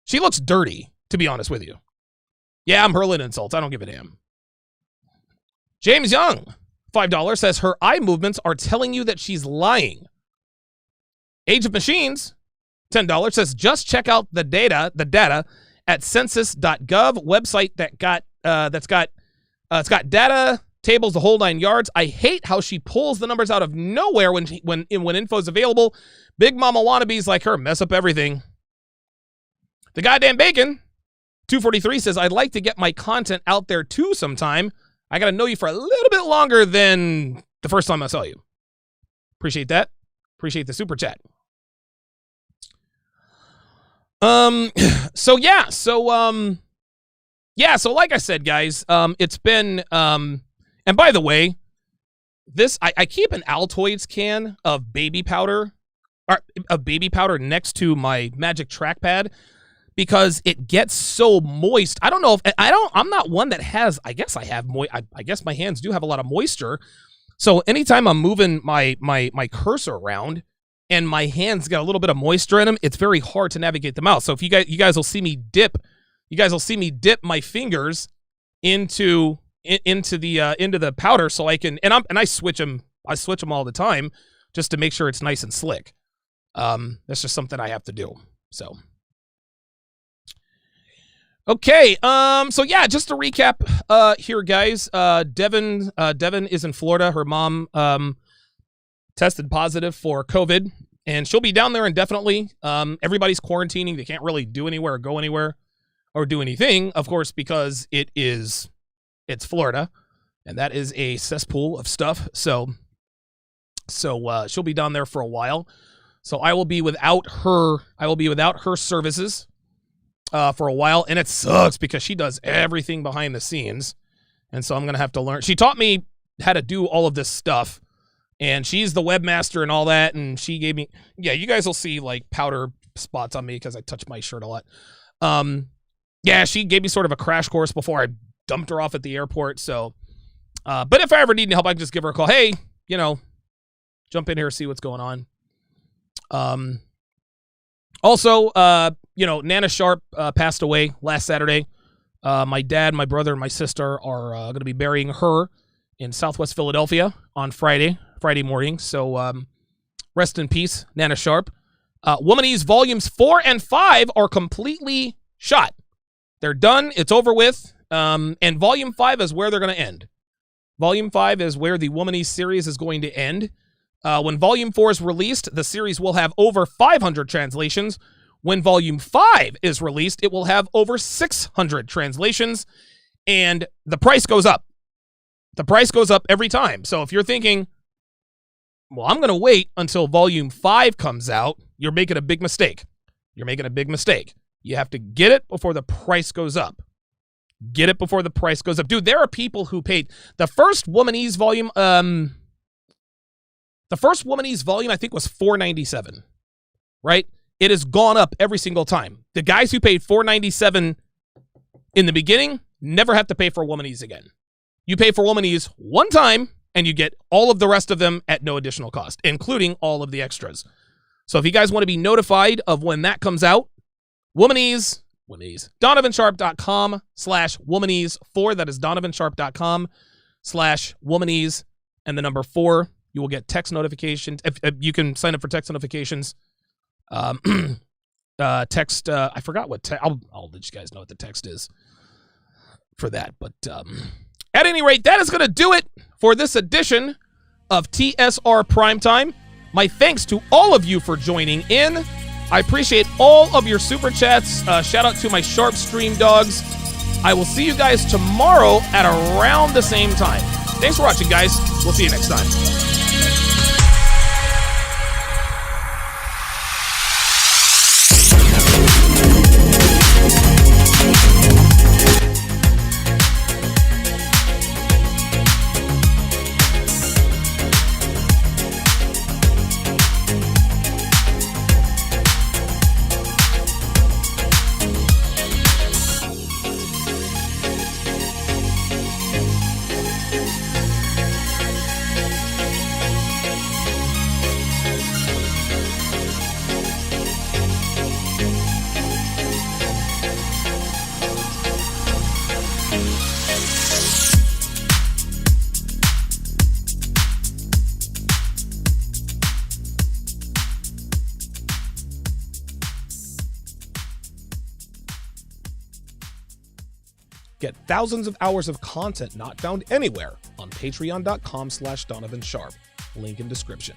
She looks dirty, to be honest with you. Yeah, I'm hurling insults. I don't give a damn. James Young, $5 says her eye movements are telling you that she's lying. Age of Machines, $10 says just check out the data at census.gov website that's got data, tables, the whole 9 yards. I hate how she pulls the numbers out of nowhere when info is available. Big mama wannabes like her mess up everything. The goddamn bacon, 243 says I'd like to get my content out there too sometime. I got to know you for a little bit longer than the first time I saw you. Appreciate that. Appreciate the super chat. So like I said, guys, it's been, and by the way, I keep an Altoids can of baby powder next to my Magic Trackpad because it gets so moist. I don't know if I'm not one that has, I guess my hands do have a lot of moisture. So anytime I'm moving my cursor around and my hands got a little bit of moisture in them, it's very hard to navigate them out. So if you guys will see me dip my fingers into the powder so I can, and I switch them all the time just to make sure it's nice and slick. That's just something I have to do. So okay, so yeah, just to recap here, guys, Devin is in Florida. Her mom tested positive for COVID, and she'll be down there indefinitely. Everybody's quarantining. They can't really do anywhere or go anywhere or do anything, of course, because it's Florida, and that is a cesspool of stuff. So she'll be down there for a while. So I will be without her services for a while, and it sucks because she does everything behind the scenes, and so I'm gonna have to learn. She taught me how to do all of this stuff, and she's the webmaster and all that, and she gave me, yeah, you guys will see like powder spots on me because I touch my shirt a lot. Yeah, she gave me sort of a crash course before I dumped her off at the airport. So, but if I ever need any help, I can just give her a call. Hey, Jump in here, see what's going on. Also, Nana Sharpe passed away last Saturday. My dad, my brother, and my sister are going to be burying her in Southwest Philadelphia on Friday morning. So rest in peace, Nana Sharpe. Womanese Volumes 4 and 5 are completely shot. They're done. It's over with. And Volume 5 is where they're going to end. Volume 5 is where the Womanese series is going to end. When Volume 4 is released, the series will have over 500 translations. When Volume 5 is released, it will have over 600 translations, and the price goes up. The price goes up every time. So if you're thinking, well, I'm going to wait until Volume 5 comes out, you're making a big mistake. You're making a big mistake. You have to get it before the price goes up. Get it before the price goes up. Dude, there are people who paid the first Womanese volume, I think, was $4.97, right? It has gone up every single time. The guys who paid $4.97 in the beginning never have to pay for Womanese again. You pay for Womanese one time, and you get all of the rest of them at no additional cost, including all of the extras. So if you guys want to be notified of when that comes out, Womanese, DonovanSharpe.com/Womanese4. That is DonovanSharpe.com/Womanese and the number 4. You will get text notifications. If you can sign up for text notifications. Text. I forgot what. I'll let you guys know what the text is for that. But at any rate, that is going to do it for this edition of TSR Primetime. My thanks to all of you for joining in. I appreciate all of your super chats. Shout out to my Sharpe stream dogs. I will see you guys tomorrow at around the same time. Thanks for watching, guys. We'll see you next time. Get thousands of hours of content not found anywhere on patreon.com/Donovan Sharpe. Link in description.